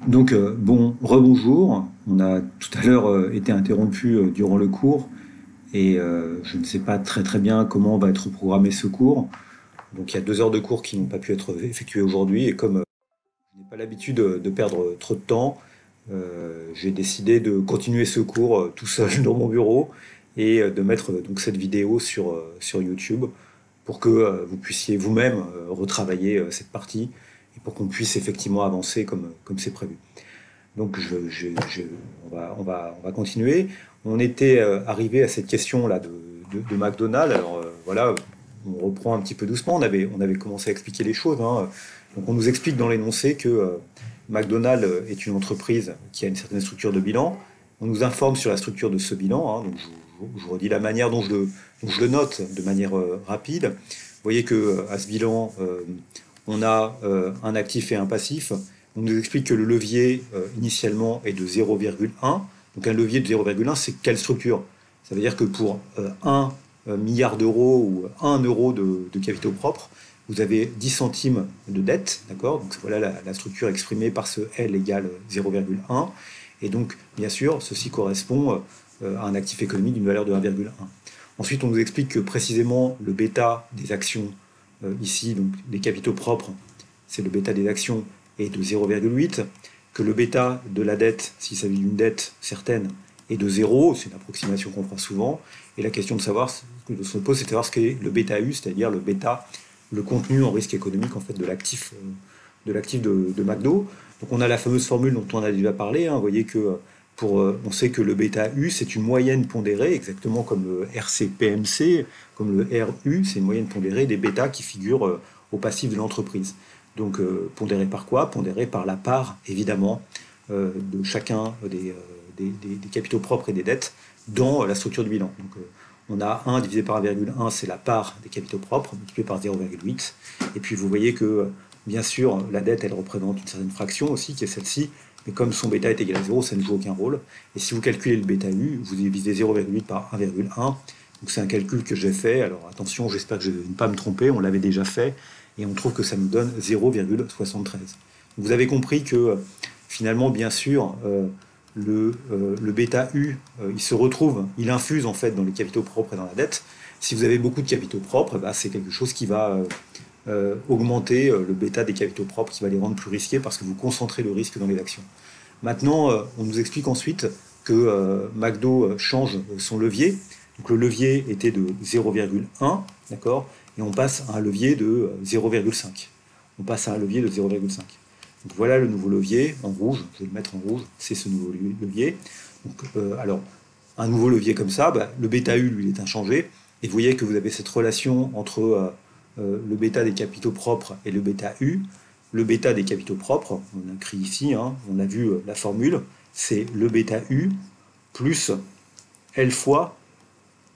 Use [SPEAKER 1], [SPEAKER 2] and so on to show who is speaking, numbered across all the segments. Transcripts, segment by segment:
[SPEAKER 1] Donc, bon, rebonjour. On a tout à l'heure été interrompu durant le cours et je ne sais pas très bien comment va être programmé ce cours. Donc, il y a 2 heures de cours qui n'ont pas pu être effectuées aujourd'hui et comme je n'ai pas l'habitude de perdre trop de temps, j'ai décidé de continuer ce cours tout seul dans mon bureau et de mettre donc cette vidéo sur YouTube pour que vous puissiez vous-même retravailler cette partie et pour qu'on puisse effectivement avancer comme c'est prévu. Donc on va continuer. On était arrivé à cette question-là de McDonald's. Alors voilà, on reprend un petit peu doucement. On avait commencé à expliquer les choses, hein. Donc on nous explique dans l'énoncé que McDonald's est une entreprise qui a une certaine structure de bilan. On nous informe sur la structure de ce bilan, hein. Donc je vous redis la manière dont je le note de manière rapide. Vous voyez que à ce bilan, on a un actif et un passif. On nous explique que le levier initialement est de 0,1. Donc un levier de 0,1, c'est quelle structure? Ça veut dire que pour 1 milliard d'euros ou 1 euro de capitaux propres, vous avez 10 centimes de dette, d'accord? Donc voilà la structure exprimée par ce L égale 0,1. Et donc, bien sûr, ceci correspond à un actif économique d'une valeur de 1,1. Ensuite, on nous explique que précisément le bêta des actions, ici, donc des capitaux propres, c'est le bêta des actions, est de 0,8, que le bêta de la dette, s'il s'agit d'une dette certaine, est de 0, c'est une approximation qu'on fera souvent, et la question de savoir, que se pose, c'est de savoir ce qu'est le bêta U, c'est-à-dire le bêta, le contenu en risque économique en fait de l'actif de McDo. Donc on a la fameuse formule dont on a déjà parlé, hein. Vous voyez que on sait que le bêta U, c'est une moyenne pondérée, exactement comme le RCPMC, comme le RU, c'est une moyenne pondérée des bêtas qui figurent au passif de l'entreprise. Donc pondéré par quoi? Pondéré par la part, évidemment, de chacun des capitaux propres et des dettes dans la structure du bilan. Donc on a 1 divisé par 1,1, c'est la part des capitaux propres, multiplié par 0,8. Et puis vous voyez que, bien sûr, la dette, elle représente une certaine fraction aussi, qui est celle-ci, mais comme son bêta est égal à 0, ça ne joue aucun rôle. Et si vous calculez le bêta U, vous divisez 0,8 par 1,1. Donc c'est un calcul que j'ai fait. Alors attention, j'espère que je ne vais pas me tromper, on l'avait déjà fait. Et on trouve que ça nous donne 0,73. Vous avez compris que finalement, bien sûr, le bêta U, il se retrouve, il infuse en fait dans les capitaux propres et dans la dette. Si vous avez beaucoup de capitaux propres, bah, c'est quelque chose qui va augmenter le bêta des capitaux propres, qui va les rendre plus risqués parce que vous concentrez le risque dans les actions. Maintenant, on nous explique ensuite que McDo change son levier. Donc le levier était de 0,1, d'accord, et on passe à un levier de 0,5. On passe à un levier de 0,5. Donc voilà le nouveau levier en rouge, je vais le mettre en rouge, c'est ce nouveau levier. Donc, alors, un nouveau levier comme ça, bah, le bêta U, lui, il est inchangé, et vous voyez que vous avez cette relation entre le bêta des capitaux propres et le bêta U. Le bêta des capitaux propres, on a écrit ici, hein, on a vu la formule, c'est le bêta U plus L fois,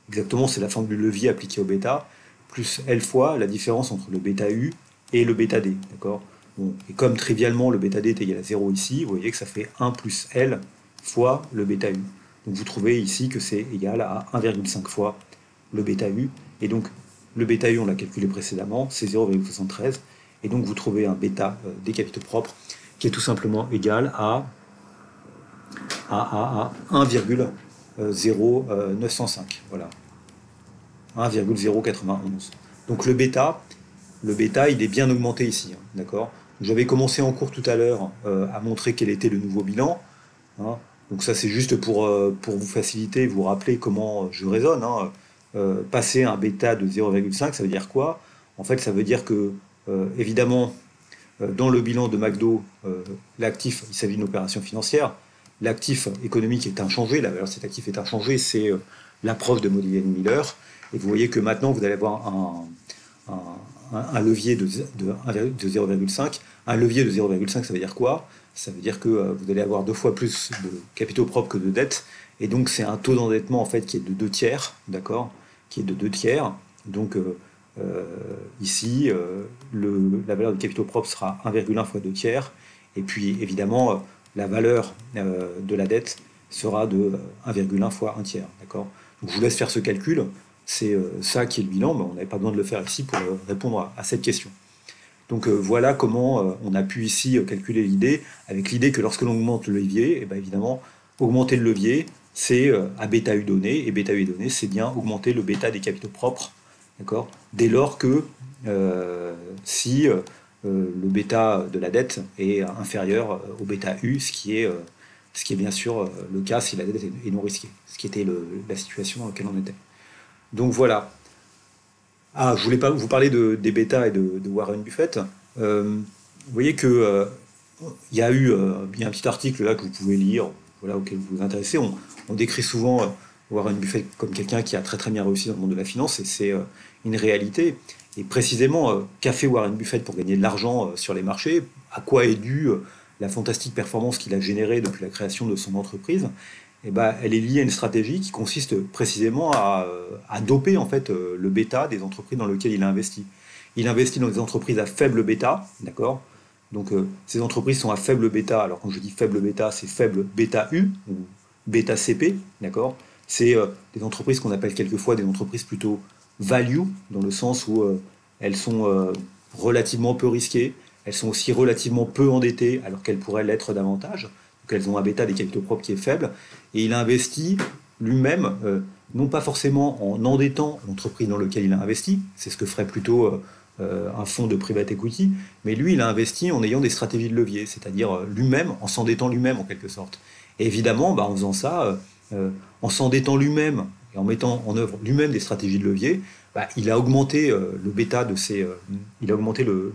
[SPEAKER 1] exactement c'est la forme du levier appliqué au bêta, plus L fois la différence entre le bêta U et le bêta D, d'accord? Bon, et comme trivialement le bêta D est égal à 0 ici, vous voyez que ça fait 1 plus L fois le bêta U. Donc vous trouvez ici que c'est égal à 1,5 fois le bêta U. Et donc le bêta U, on l'a calculé précédemment, c'est 0,73. Et donc vous trouvez un bêta des capitaux propres qui est tout simplement égal à 1,0905. Voilà, 1,091. Donc le bêta, il est bien augmenté ici, hein, d'accord? J'avais commencé en cours tout à l'heure à montrer quel était le nouveau bilan, hein. Donc ça, c'est juste pour vous faciliter, vous rappeler comment je raisonne, hein. Passer un bêta de 0,5, ça veut dire quoi? En fait, ça veut dire que, évidemment, dans le bilan de McDo, l'actif, il s'agit d'une opération financière. L'actif économique est inchangé, la valeur de cet actif est inchangée, c'est la preuve de Modigliani-Miller. Et vous voyez que maintenant, vous allez avoir un levier de 0,5. Un levier de 0,5, ça veut dire quoi? Ça veut dire que vous allez avoir 2 fois plus de capitaux propres que de dettes. Et donc, c'est un taux d'endettement en fait qui est de 2 tiers, d'accord? Qui est de 2 tiers. Donc, ici, la valeur des capitaux propres sera 1,1 fois 2 tiers. Et puis, évidemment, la valeur de la dette sera de 1,1 fois 1 tiers. D'accord? Donc, je vous laisse faire ce calcul. C'est ça qui est le bilan, mais on n'avait pas besoin de le faire ici pour répondre à cette question. Donc voilà comment on a pu ici calculer l'idée, avec l'idée que lorsque l'on augmente le levier, et bien évidemment, augmenter le levier, c'est à bêta U donné, et bêta U donné, c'est bien augmenter le bêta des capitaux propres, d'accord? Dès lors que si le bêta de la dette est inférieur au bêta U, ce qui est bien sûr le cas si la dette est non risquée, ce qui était la situation dans laquelle on était. Donc voilà. Ah, je voulais pas vous parler des bêtas et de Warren Buffett. Vous voyez que il y a eu il y a un petit article là que vous pouvez lire, voilà, auquel vous vous intéressez. On décrit souvent Warren Buffett comme quelqu'un qui a très très bien réussi dans le monde de la finance, et c'est une réalité. Et précisément, qu'a fait Warren Buffett pour gagner de l'argent sur les marchés? À quoi est due la fantastique performance qu'il a générée depuis la création de son entreprise? Eh ben, elle est liée à une stratégie qui consiste précisément à doper en fait le bêta des entreprises dans lesquelles il a investi. Il investit dans des entreprises à faible bêta, d'accord? Donc ces entreprises sont à faible bêta. Alors quand je dis faible bêta, c'est faible bêta U ou bêta CP, d'accord? C'est des entreprises qu'on appelle quelquefois des entreprises plutôt value, dans le sens où elles sont relativement peu risquées, elles sont aussi relativement peu endettées alors qu'elles pourraient l'être davantage. Donc elles ont un bêta des capitaux propres qui est faible. Et il a investi lui-même, non pas forcément en endettant l'entreprise dans laquelle il a investi, c'est ce que ferait plutôt un fonds de private equity, mais lui, il a investi en ayant des stratégies de levier, c'est-à-dire lui-même, en s'endettant lui-même en quelque sorte. Et évidemment, bah, en faisant ça, en s'endettant lui-même et en mettant en œuvre lui-même des stratégies de levier, bah, il a augmenté le bêta il a augmenté le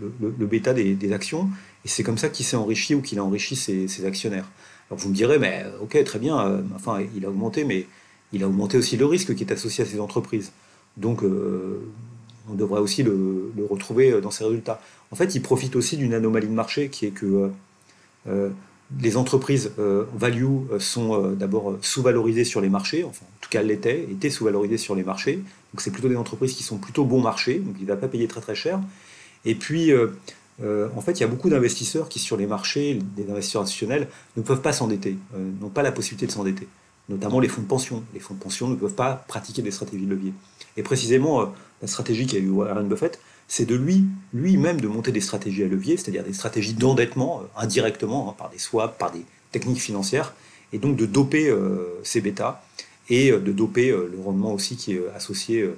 [SPEAKER 1] bêta des actions, et c'est comme ça qu'il s'est enrichi ou qu'il a enrichi ses actionnaires. Alors vous me direz, mais ok, très bien, enfin, il a augmenté, mais il a augmenté aussi le risque qui est associé à ces entreprises. Donc, on devrait aussi le retrouver dans ses résultats. En fait, il profite aussi d'une anomalie de marché qui est que euh, les entreprises value sont d'abord sous-valorisées sur les marchés, enfin, en tout cas, elles étaient sous-valorisées sur les marchés. Donc, c'est plutôt des entreprises qui sont plutôt bon marché, donc il ne va pas payer très très cher. Et puis, en fait, il y a beaucoup d'investisseurs qui, sur les marchés, des investisseurs institutionnels, ne peuvent pas s'endetter, n'ont pas la possibilité de s'endetter, notamment les fonds de pension. Les fonds de pension ne peuvent pas pratiquer des stratégies de levier. Et précisément, la stratégie qu'a eu Warren Buffett, c'est de lui-même de monter des stratégies à levier, c'est-à-dire des stratégies d'endettement indirectement, hein, par des swaps, par des techniques financières, et donc de doper ces bêtas et de doper le rendement aussi qui est associé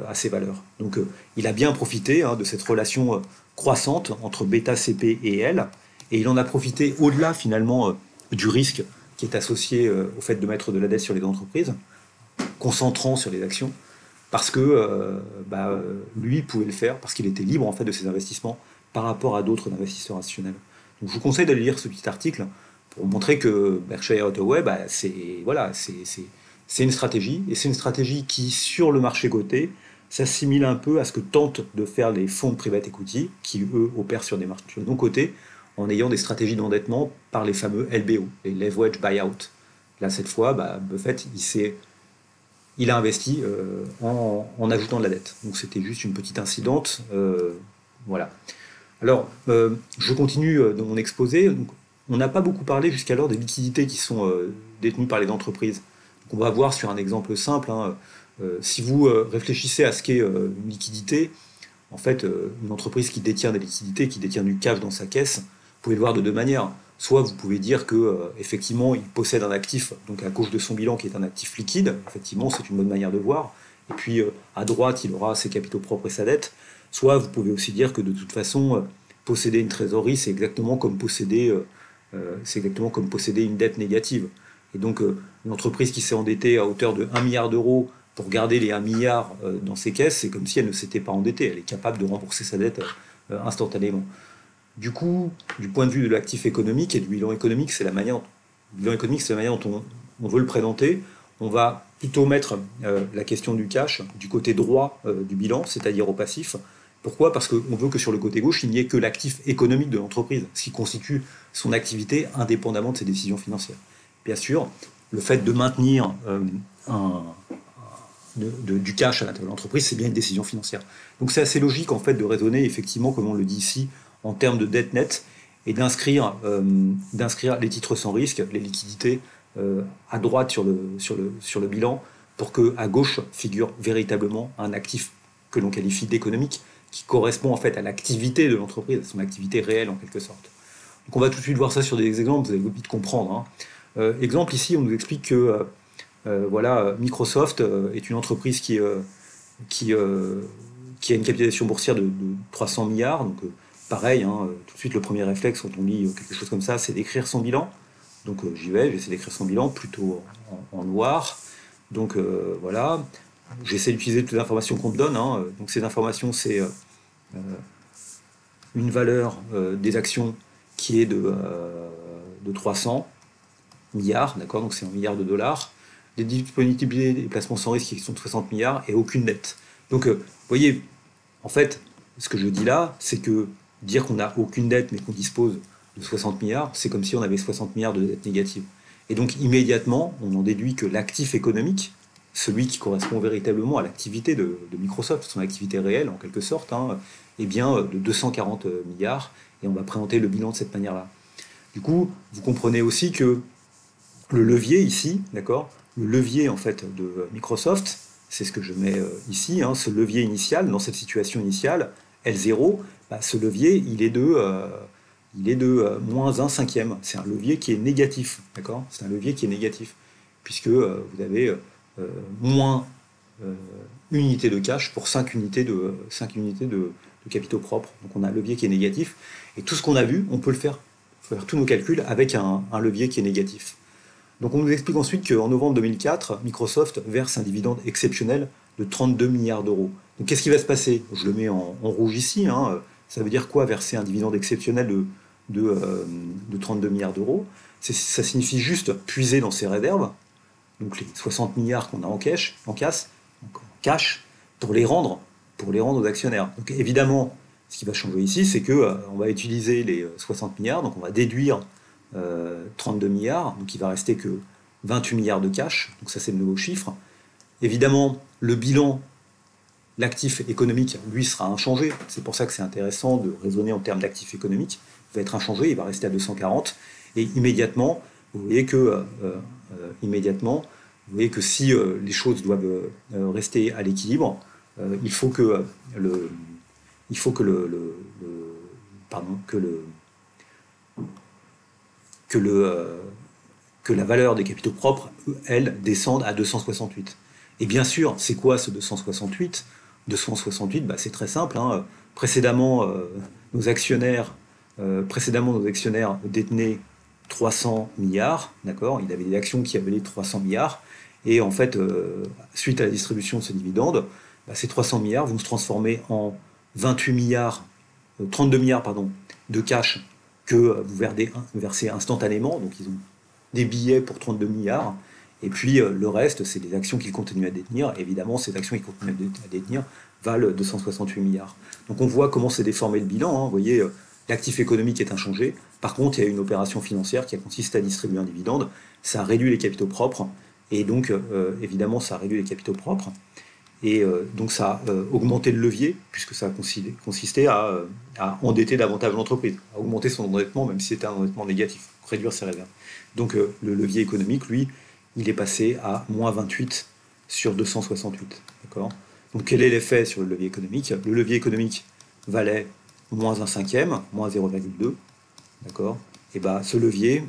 [SPEAKER 1] à ces valeurs. Donc il a bien profité hein, de cette relation croissante entre bêta CP et L, et il en a profité au-delà finalement du risque qui est associé au fait de mettre de la dette sur les entreprises, concentrant sur les actions, parce que lui pouvait le faire, parce qu'il était libre en fait de ses investissements par rapport à d'autres investisseurs institutionnels. Donc je vous conseille d'aller lire ce petit article pour montrer que Berkshire Hathaway, bah, c'est une stratégie, et c'est une stratégie qui, sur le marché coté, s'assimile un peu à ce que tentent de faire les fonds de private equity, qui eux opèrent sur des marchés non cotés, en ayant des stratégies d'endettement par les fameux LBO, les leverage buyout. Là, cette fois, bah, Buffett, il a investi en ajoutant de la dette. Donc c'était juste une petite incidente. Voilà. Alors, je continue dans mon exposé. Donc, on n'a pas beaucoup parlé jusqu'alors des liquidités qui sont détenues par les entreprises. Donc, on va voir sur un exemple simple. Hein, si vous réfléchissez à ce qu'est une liquidité, en fait, une entreprise qui détient des liquidités, qui détient du cash dans sa caisse, vous pouvez le voir de deux manières. Soit vous pouvez dire que effectivement il possède un actif, donc à gauche de son bilan qui est un actif liquide, effectivement c'est une bonne manière de voir, et puis à droite il aura ses capitaux propres et sa dette. Soit vous pouvez aussi dire que de toute façon posséder une trésorerie c'est exactement comme posséder une dette négative. Et donc une entreprise qui s'est endettée à hauteur de 1 milliard d'euros pour garder les 1 milliard dans ses caisses, c'est comme si elle ne s'était pas endettée, elle est capable de rembourser sa dette instantanément. Du coup, du point de vue de l'actif économique et du bilan économique, c'est la manière dont on veut le présenter. On va plutôt mettre la question du cash du côté droit du bilan, c'est-à-dire au passif. Pourquoi? Parce qu'on veut que sur le côté gauche, il n'y ait que l'actif économique de l'entreprise, ce qui constitue son activité indépendamment de ses décisions financières. Bien sûr, le fait de maintenir un, du cash à l'intérieur de l'entreprise, c'est bien une décision financière. Donc c'est assez logique en fait de raisonner effectivement, comme on le dit ici, en termes de dette nette et d'inscrire les titres sans risque, les liquidités à droite sur le bilan pour que à gauche figure véritablement un actif que l'on qualifie d'économique, qui correspond en fait à l'activité de l'entreprise, à son activité réelle en quelque sorte. Donc on va tout de suite voir ça sur des exemples, vous allez vite comprendre. Hein. Exemple ici, on nous explique que voilà, Microsoft est une entreprise qui, euh, qui a une capitalisation boursière de 300 milliards. Donc pareil, hein, tout de suite le premier réflexe quand on lit quelque chose comme ça, c'est d'écrire son bilan. Donc j'y vais, j'essaie d'écrire son bilan plutôt en noir. Donc voilà, j'essaie d'utiliser toutes les informations qu'on me donne. Hein. Donc ces informations, c'est une valeur des actions qui est de 300 milliards, d'accord, donc c'est en milliards de dollars, des disponibilités des placements sans risque qui sont de 60 milliards et aucune dette. Donc, vous voyez, en fait, ce que je dis là, c'est que dire qu'on n'a aucune dette mais qu'on dispose de 60 milliards, c'est comme si on avait 60 milliards de dette négative. Et donc, immédiatement, on en déduit que l'actif économique, celui qui correspond véritablement à l'activité de Microsoft, son activité réelle en quelque sorte, hein, est bien de 240 milliards, et on va présenter le bilan de cette manière-là. Du coup, vous comprenez aussi que le levier ici, d'accord, le levier en fait de Microsoft, c'est ce que je mets ici, hein, ce levier initial, dans cette situation initiale, L0, bah, ce levier, il est de moins 1 cinquième. C'est un levier qui est négatif, d'accord. C'est un levier qui est négatif, puisque vous avez moins une unité de cash pour 5 unités de capitaux propres. Donc on a un levier qui est négatif, et tout ce qu'on a vu, on peut le faire tous nos calculs avec un levier qui est négatif. Donc on nous explique ensuite qu'en novembre 2004, Microsoft verse un dividende exceptionnel de 32 milliards d'euros. Donc qu'est-ce qui va se passer? Je le mets en rouge ici. Hein. Ça veut dire quoi verser un dividende exceptionnel de 32 milliards d'euros? Ça signifie juste puiser dans ses réserves, donc les 60 milliards qu'on a en cash, pour les rendre aux actionnaires. Donc évidemment, ce qui va changer ici, c'est que on va utiliser les 60 milliards, donc on va déduire 32 milliards, donc il va rester que 28 milliards de cash, donc ça c'est le nouveau chiffre. Évidemment, le bilan, l'actif économique, lui, sera inchangé. C'est pour ça que c'est intéressant de raisonner en termes d'actif économique. Il va être inchangé, il va rester à 240. Et immédiatement, vous voyez que, si les choses doivent rester à l'équilibre, il faut que le, il faut que pardon, que la valeur des capitaux propres, elle, descende à 268. Et bien sûr, c'est quoi ce 268? 268, bah, c'est très simple. Hein. Précédemment, nos actionnaires, détenaient 300 milliards, d'accord. Il y avait des actions qui avaient les 300 milliards. Et en fait, suite à la distribution de ce dividende, bah, ces 300 milliards vont se transformer en 28 milliards, 32 milliards, pardon, de cash que vous versez instantanément. Donc ils ont des billets pour 32 milliards. Et puis le reste, c'est des actions qu'ils continuent à détenir. Évidemment, ces actions qu'ils continuent à détenir valent 268 milliards. Donc on voit comment s'est déformé le bilan. Hein. Vous voyez, l'actif économique est inchangé. Par contre, il y a une opération financière qui a consisté à distribuer un dividende. Ça a réduit les capitaux propres. Et donc, évidemment, ça a réduit les capitaux propres. Et donc ça a augmenté le levier, puisque ça a consisté à endetter davantage l'entreprise, à augmenter son endettement, même si c'était un endettement négatif, réduire ses réserves. Donc le levier économique, lui, il est passé à moins 28 sur 268. D'accord. Donc quel est l'effet sur le levier économique? Le levier économique valait moins 1 cinquième, moins 0,2. D'accord. Et bien ce levier,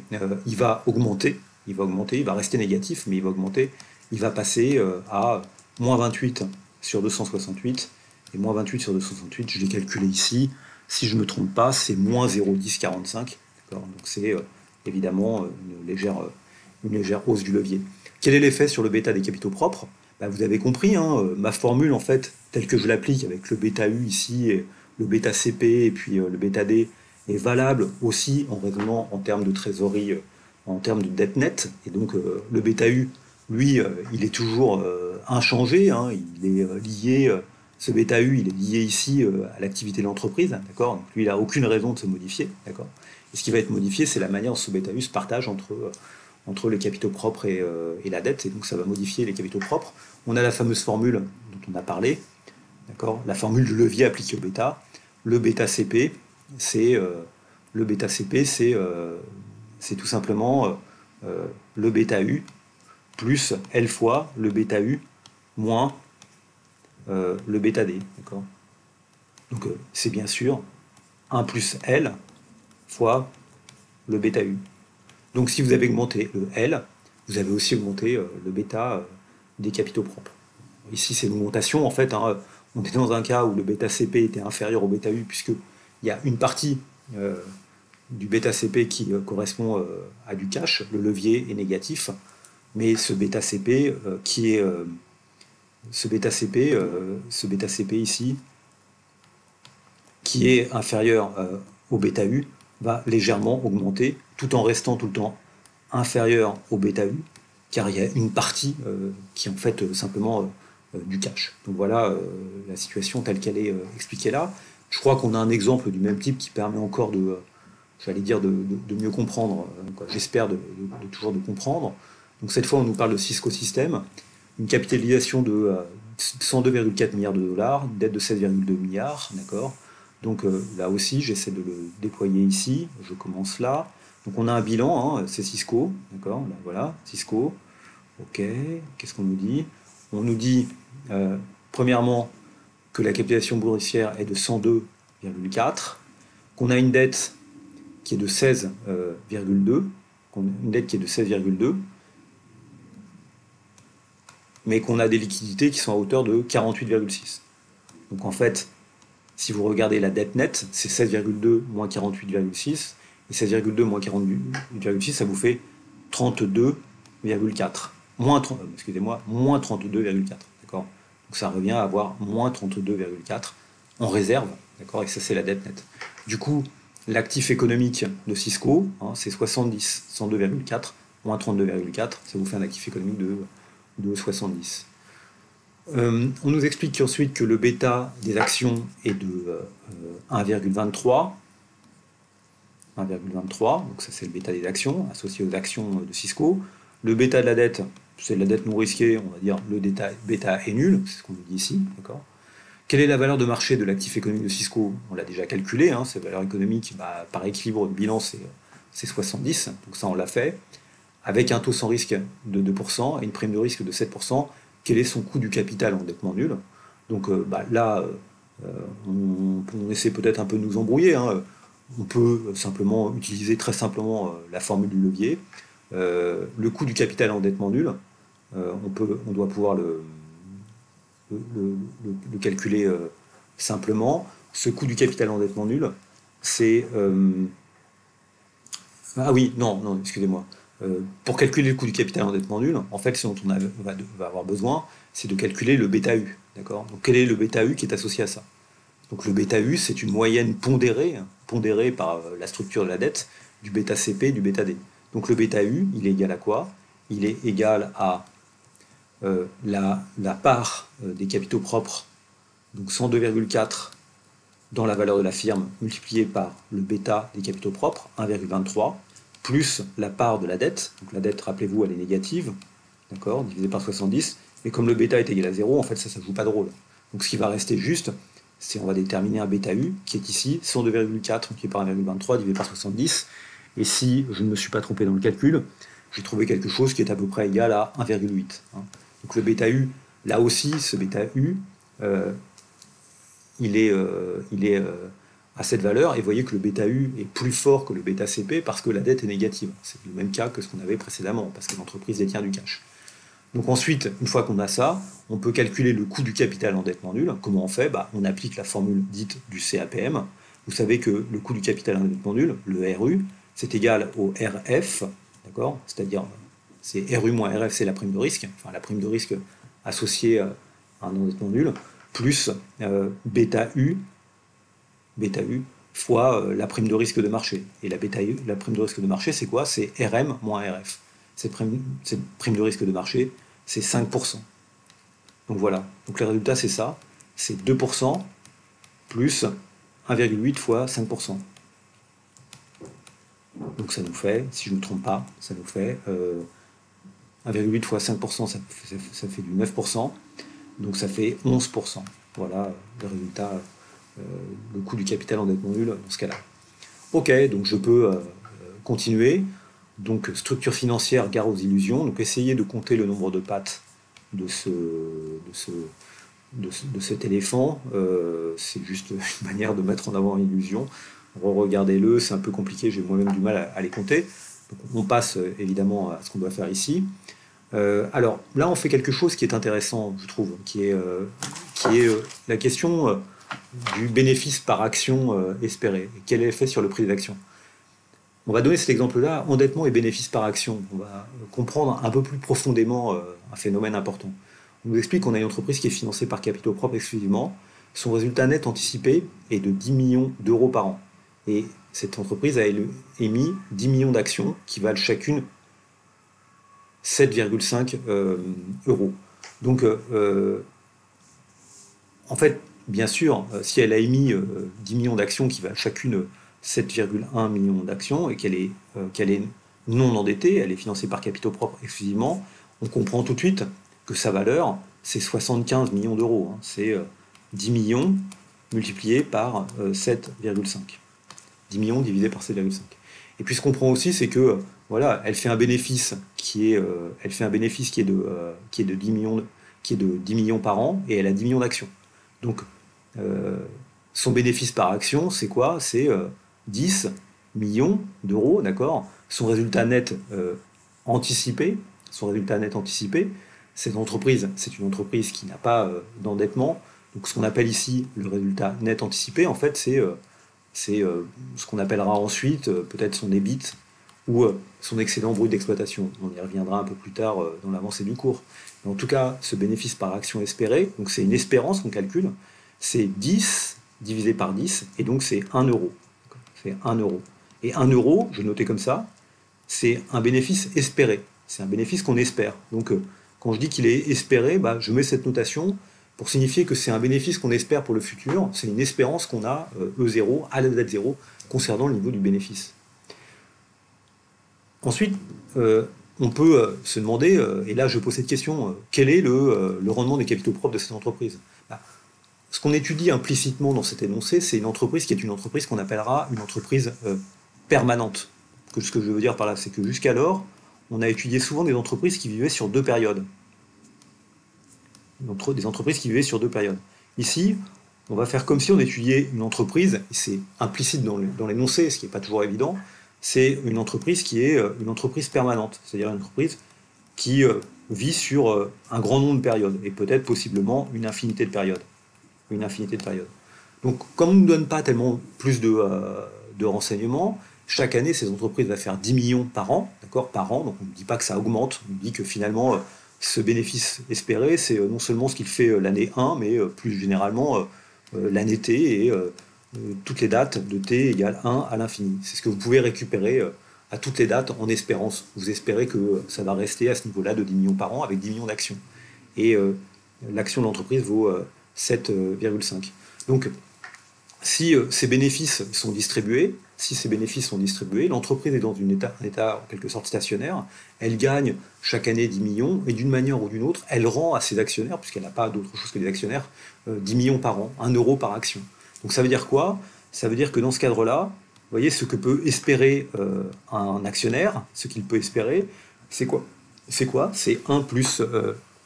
[SPEAKER 1] il va augmenter, il va rester négatif, mais il va augmenter, il va passer à moins 28 sur 268, et moins 28 sur 268, je l'ai calculé ici, si je ne me trompe pas, c'est moins 0,1045, donc c'est évidemment une légère hausse du levier. Quel est l'effet sur le bêta des capitaux propres? Bah, vous avez compris, hein, ma formule, en fait, telle que je l'applique avec le bêta U ici, et le bêta CP, et puis le bêta D, est valable aussi en raisonnant en termes de trésorerie, en termes de dette nette, et donc le bêta U, lui, il est toujours inchangé, hein, il est lié, ce bêta U, il est lié ici à l'activité de l'entreprise, d'accord. Donc lui, il n'a aucune raison de se modifier, d'accord. Et ce qui va être modifié, c'est la manière dont ce bêta U se partage entre les capitaux propres et la dette, et donc ça va modifier les capitaux propres. On a la fameuse formule dont on a parlé, d'accord, la formule du levier appliqué au bêta. Le bêta CP, c'est tout simplement le bêta U plus L fois le bêta U moins le bêta D. D'accord. Donc c'est bien sûr 1 plus L fois le bêta U. Donc si vous avez augmenté le L, vous avez aussi augmenté le bêta des capitaux propres. Ici c'est une augmentation, en fait, hein, on est dans un cas où le bêta CP était inférieur au bêta U, puisqu'il y a une partie du bêta CP qui correspond à du cash, le levier est négatif, mais ce bêta CP ce bêta CP ici, qui est inférieur au bêta U, va légèrement augmenter, tout en restant tout le temps inférieur au bêta U, car il y a une partie qui est en fait simplement du cash. Donc voilà la situation telle qu'elle est expliquée là. Je crois qu'on a un exemple du même type qui permet encore de, j'allais dire, de mieux comprendre, j'espère toujours de comprendre. Donc cette fois, on nous parle de Cisco Systems, une capitalisation de 102,4 milliards de dollars, une dette de 16,2 milliards, d'accord. Donc là aussi, j'essaie de le déployer ici, je commence là. Donc on a un bilan, hein, c'est Cisco, d'accord, là, voilà, Cisco. Ok, qu'est-ce qu'on nous dit? On nous dit, premièrement, que la capitalisation boursière est de 102,4, qu'on a une dette qui est de 16,2, une dette qui est de 16,2, mais qu'on a des liquidités qui sont à hauteur de 48,6. Donc en fait, si vous regardez la dette nette, c'est 16,2 moins 48,6, et 16,2 moins 48,6, ça vous fait 32,4. Excusez-moi, moins 32,4. D'accord. Donc ça revient à avoir moins 32,4 en réserve, d'accord, et ça c'est la dette nette. Du coup, l'actif économique de Cisco, hein, c'est 70, 102,4, moins 32,4, ça vous fait un actif économique de 70. On nous explique ensuite que le bêta des actions est de 1,23. 1,23, donc ça c'est le bêta des actions, associé aux actions de Cisco. Le bêta de la dette, c'est de la dette non risquée, on va dire le bêta est nul, c'est ce qu'on nous dit ici, d'accord. Quelle est la valeur de marché de l'actif économique de Cisco? On l'a déjà calculé, hein, cette valeur économique, par équilibre de bilan, c'est 70, donc ça on l'a fait. Avec un taux sans risque de 2% et une prime de risque de 7%, quel est son coût du capital en endettement nul? Donc là, on essaie peut-être un peu de nous embrouiller, hein. On peut simplement utiliser très simplement la formule du levier. Le coût du capital en endettement nul, on doit pouvoir le calculer simplement. Ce coût du capital en endettement nul, c'est... ah oui, non, excusez-moi. Pour calculer le coût du capital en endettement nul, en fait, ce dont on va avoir besoin, c'est de calculer le bêta U. D'accord. Donc quel est le bêta U qui est associé à ça? Donc le bêta U, c'est une moyenne pondérée par la structure de la dette, du bêta CP et du bêta D. Donc le bêta U, il est égal à quoi? Il est égal à la part des capitaux propres, donc 102,4 dans la valeur de la firme, multiplié par le bêta des capitaux propres, 1,23, plus la part de la dette. Donc la dette, rappelez-vous, elle est négative, d'accord, divisé par 70. Mais comme le bêta est égal à 0, en fait, ça ne joue pas de rôle. Donc ce qui va rester juste, c'est on va déterminer un bêta U, qui est ici, 102,4 multiplié par 1,23 divisé par 70. Et si je ne me suis pas trompé dans le calcul, j'ai trouvé quelque chose qui est à peu près égal à 1,8. Hein. Donc le bêta U, là aussi, ce bêta U, il est à cette valeur, et vous voyez que le bêta U est plus fort que le bêta CP parce que la dette est négative. C'est le même cas que ce qu'on avait précédemment, parce que l'entreprise détient du cash. Donc ensuite, une fois qu'on a ça, on peut calculer le coût du capital en endettement nul. Comment on fait? On applique la formule dite du CAPM. Vous savez que le coût du capital en endettement nul, le RU, c'est égal au RF, d'accord? C'est-à-dire, c'est RU moins RF, c'est la prime de risque, enfin la prime de risque associée à un endettement nul, plus bêta U fois la prime de risque de marché. Et la bêta U, la prime de risque de marché, c'est quoi? C'est RM moins RF. Cette prime de risque de marché, c'est 5%. Donc voilà. Donc le résultat, c'est ça. C'est 2% plus 1,8 fois 5%. Donc ça nous fait, si je ne me trompe pas, ça nous fait 1,8 fois 5%, ça fait du 9%. Donc ça fait 11%. Voilà le résultat, le coût du capital endettement nul dans ce cas-là. Ok, donc je peux continuer. Donc structure financière, gare aux illusions. Donc essayez de compter le nombre de pattes de ce de cet éléphant. C'est juste une manière de mettre en avant une illusion. Regardez-le, c'est un peu compliqué, j'ai moi-même du mal à les compter. Donc on passe évidemment à ce qu'on doit faire ici. Alors là, on fait quelque chose qui est intéressant, je trouve, qui est la question du bénéfice par action espéré. Quel est l'effet sur le prix des actions? On va donner cet exemple-là, endettement et bénéfice par action. On va comprendre un peu plus profondément un phénomène important. On nous explique qu'on a une entreprise qui est financée par capitaux propres exclusivement. Son résultat net anticipé est de 10 millions d'euros par an. Et cette entreprise a émis 10 millions d'actions qui valent chacune 7,5 euros. Donc, en fait, bien sûr, si elle a émis 10 millions d'actions qui valent chacune 7,1 millions d'actions et qu'elle est non endettée, elle est financée par capitaux propres exclusivement, on comprend tout de suite que sa valeur, c'est 75 millions d'euros. Hein. C'est 10 millions multiplié par 7,5. 10 millions divisé par 7,5. Et puis ce qu'on comprend aussi, c'est que voilà, elle fait un bénéfice qui est, qui est de 10 millions, qui est de 10 millions par an, et elle a 10 millions d'actions. Donc euh, son bénéfice par action, c'est quoi? C'est 10 millions d'euros, d'accord? Son résultat net anticipé, son résultat net anticipé, cette entreprise, c'est une entreprise qui n'a pas d'endettement. Donc ce qu'on appelle ici le résultat net anticipé, en fait, c'est ce qu'on appellera ensuite peut-être son EBIT ou son excédent brut d'exploitation. On y reviendra un peu plus tard dans l'avancée du cours. Mais en tout cas, ce bénéfice par action espéré, donc c'est une espérance qu'on calcule, c'est 10 divisé par 10, et donc c'est 1 euro. C'est 1 euro. Et 1 euro, je notais comme ça, c'est un bénéfice espéré. C'est un bénéfice qu'on espère. Donc quand je dis qu'il est espéré, bah, je mets cette notation pour signifier que c'est un bénéfice qu'on espère pour le futur. C'est une espérance qu'on a, E0, à la date 0, concernant le niveau du bénéfice. Ensuite, on peut se demander, et là je pose cette question, quel est le rendement des capitaux propres de cette entreprise? Bah, ce qu'on étudie implicitement dans cet énoncé, c'est une entreprise qui est une entreprise qu'on appellera une entreprise permanente. Ce que je veux dire par là, c'est que jusqu'alors, on a étudié souvent des entreprises qui vivaient sur deux périodes. Des entreprises qui vivaient sur deux périodes. Ici, on va faire comme si on étudiait une entreprise, et c'est implicite dans l'énoncé, ce qui n'est pas toujours évident, c'est une entreprise qui est une entreprise permanente, c'est-à-dire une entreprise qui vit sur un grand nombre de périodes, et peut-être possiblement une infinité de périodes. Une infinité de périodes. Donc, comme on ne nous donne pas tellement plus de renseignements, chaque année, ces entreprises vont faire 10 millions par an, d'accord, par an, donc on ne dit pas que ça augmente, on dit que finalement, ce bénéfice espéré, c'est non seulement ce qu'il fait l'année 1, mais plus généralement l'année T et toutes les dates de T égale 1 à l'infini. C'est ce que vous pouvez récupérer à toutes les dates en espérance. Vous espérez que ça va rester à ce niveau-là de 10 millions par an avec 10 millions d'actions. Et l'action de l'entreprise vaut 7,5. Donc, si ces bénéfices sont distribués, l'entreprise est dans un état en quelque sorte stationnaire, elle gagne chaque année 10 millions, et d'une manière ou d'une autre, elle rend à ses actionnaires, puisqu'elle n'a pas d'autre chose que des actionnaires, 10 millions par an, 1 euro par action. Donc ça veut dire quoi? Ça veut dire que dans ce cadre-là, vous voyez, ce que peut espérer un actionnaire, ce qu'il peut espérer, c'est quoi? C'est 1 plus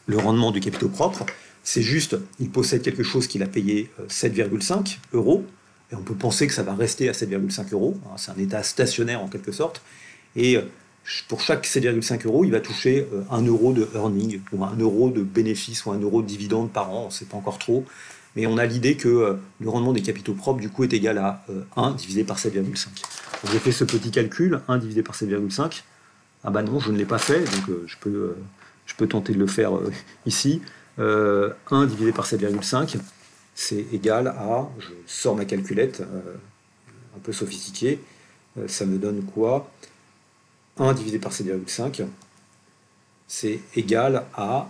[SPEAKER 1] le rendement du capital propre. C'est juste, il possède quelque chose qu'il a payé 7,5 euros, et on peut penser que ça va rester à 7,5 euros. C'est un état stationnaire en quelque sorte. Et pour chaque 7,5 euros, il va toucher 1 euro de earning, ou 1 euro de bénéfice, ou 1 euro de dividende par an, on ne sait pas encore trop. Mais on a l'idée que le rendement des capitaux propres, du coup, est égal à 1 divisé par 7,5. J'ai fait ce petit calcul, 1 divisé par 7,5. Ah bah non, je ne l'ai pas fait, donc je peux tenter de le faire ici. 1 divisé par 7,5, c'est égal à, je sors ma calculette un peu sophistiquée, ça me donne quoi? 1 divisé par 7,5, c'est égal à...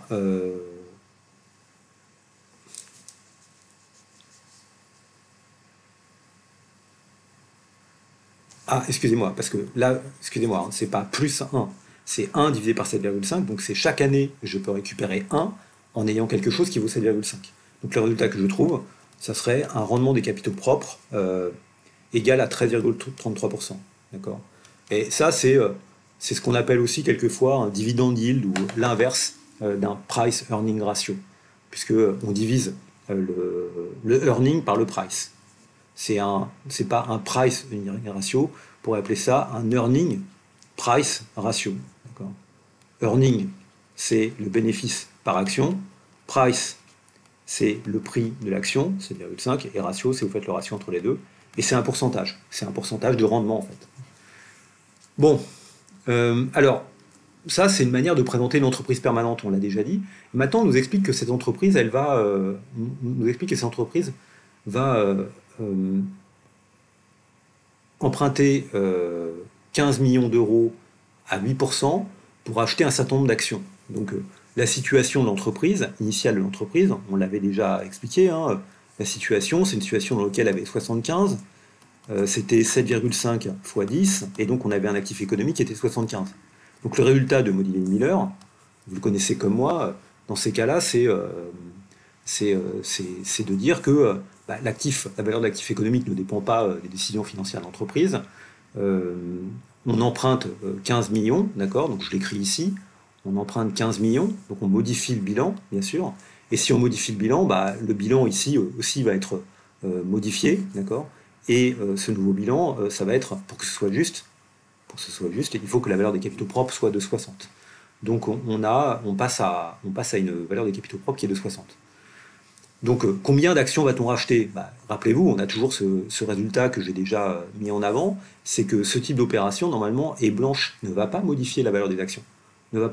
[SPEAKER 1] Ah, excusez-moi, parce que là, excusez-moi, hein, c'est pas plus 1, c'est 1 divisé par 7,5, donc c'est chaque année, je peux récupérer 1 en ayant quelque chose qui vaut 7,5. Donc le résultat que je trouve, ça serait un rendement des capitaux propres égal à 13,33%. D'accord? Et ça, c'est ce qu'on appelle aussi quelquefois un dividend yield ou l'inverse d'un price earning ratio. puisque on divise le earning par le price. C'est pas un price earning ratio, on pourrait appeler ça un earning price ratio. Earning, c'est le bénéfice par action. Price, c'est le prix de l'action, c'est 0,5, et ratio, c'est vous faites le ratio entre les deux. Et c'est un pourcentage. C'est un pourcentage de rendement, en fait. Bon, alors, ça, c'est une manière de présenter une entreprise permanente, on l'a déjà dit. Maintenant, on nous explique que cette entreprise, va emprunter 15 millions d'euros à 8% pour acheter un certain nombre d'actions. Donc, la situation de l'entreprise, initiale de l'entreprise, on l'avait déjà expliqué, hein, la situation, c'est une situation dans laquelle elle avait 75, c'était 7,5 fois 10, et donc on avait un actif économique qui était 75. Donc le résultat de Modine Miller, vous le connaissez comme moi, dans ces cas-là, c'est de dire que la valeur de l'actif économique ne dépend pas des décisions financières de l'entreprise. On emprunte 15 millions, d'accord, donc je l'écris ici, on emprunte 15 millions, donc on modifie le bilan, bien sûr, et si on modifie le bilan ici aussi va être modifié, d'accord, et ce nouveau bilan, ça va être, pour que ce soit juste, il faut que la valeur des capitaux propres soit de 60. Donc on passe à une valeur des capitaux propres qui est de 60. Donc combien d'actions va-t-on racheter? Rappelez-vous, on a toujours ce résultat que j'ai déjà mis en avant, c'est que ce type d'opération, normalement, est blanche, ne va pas modifier la valeur des actions. Donc,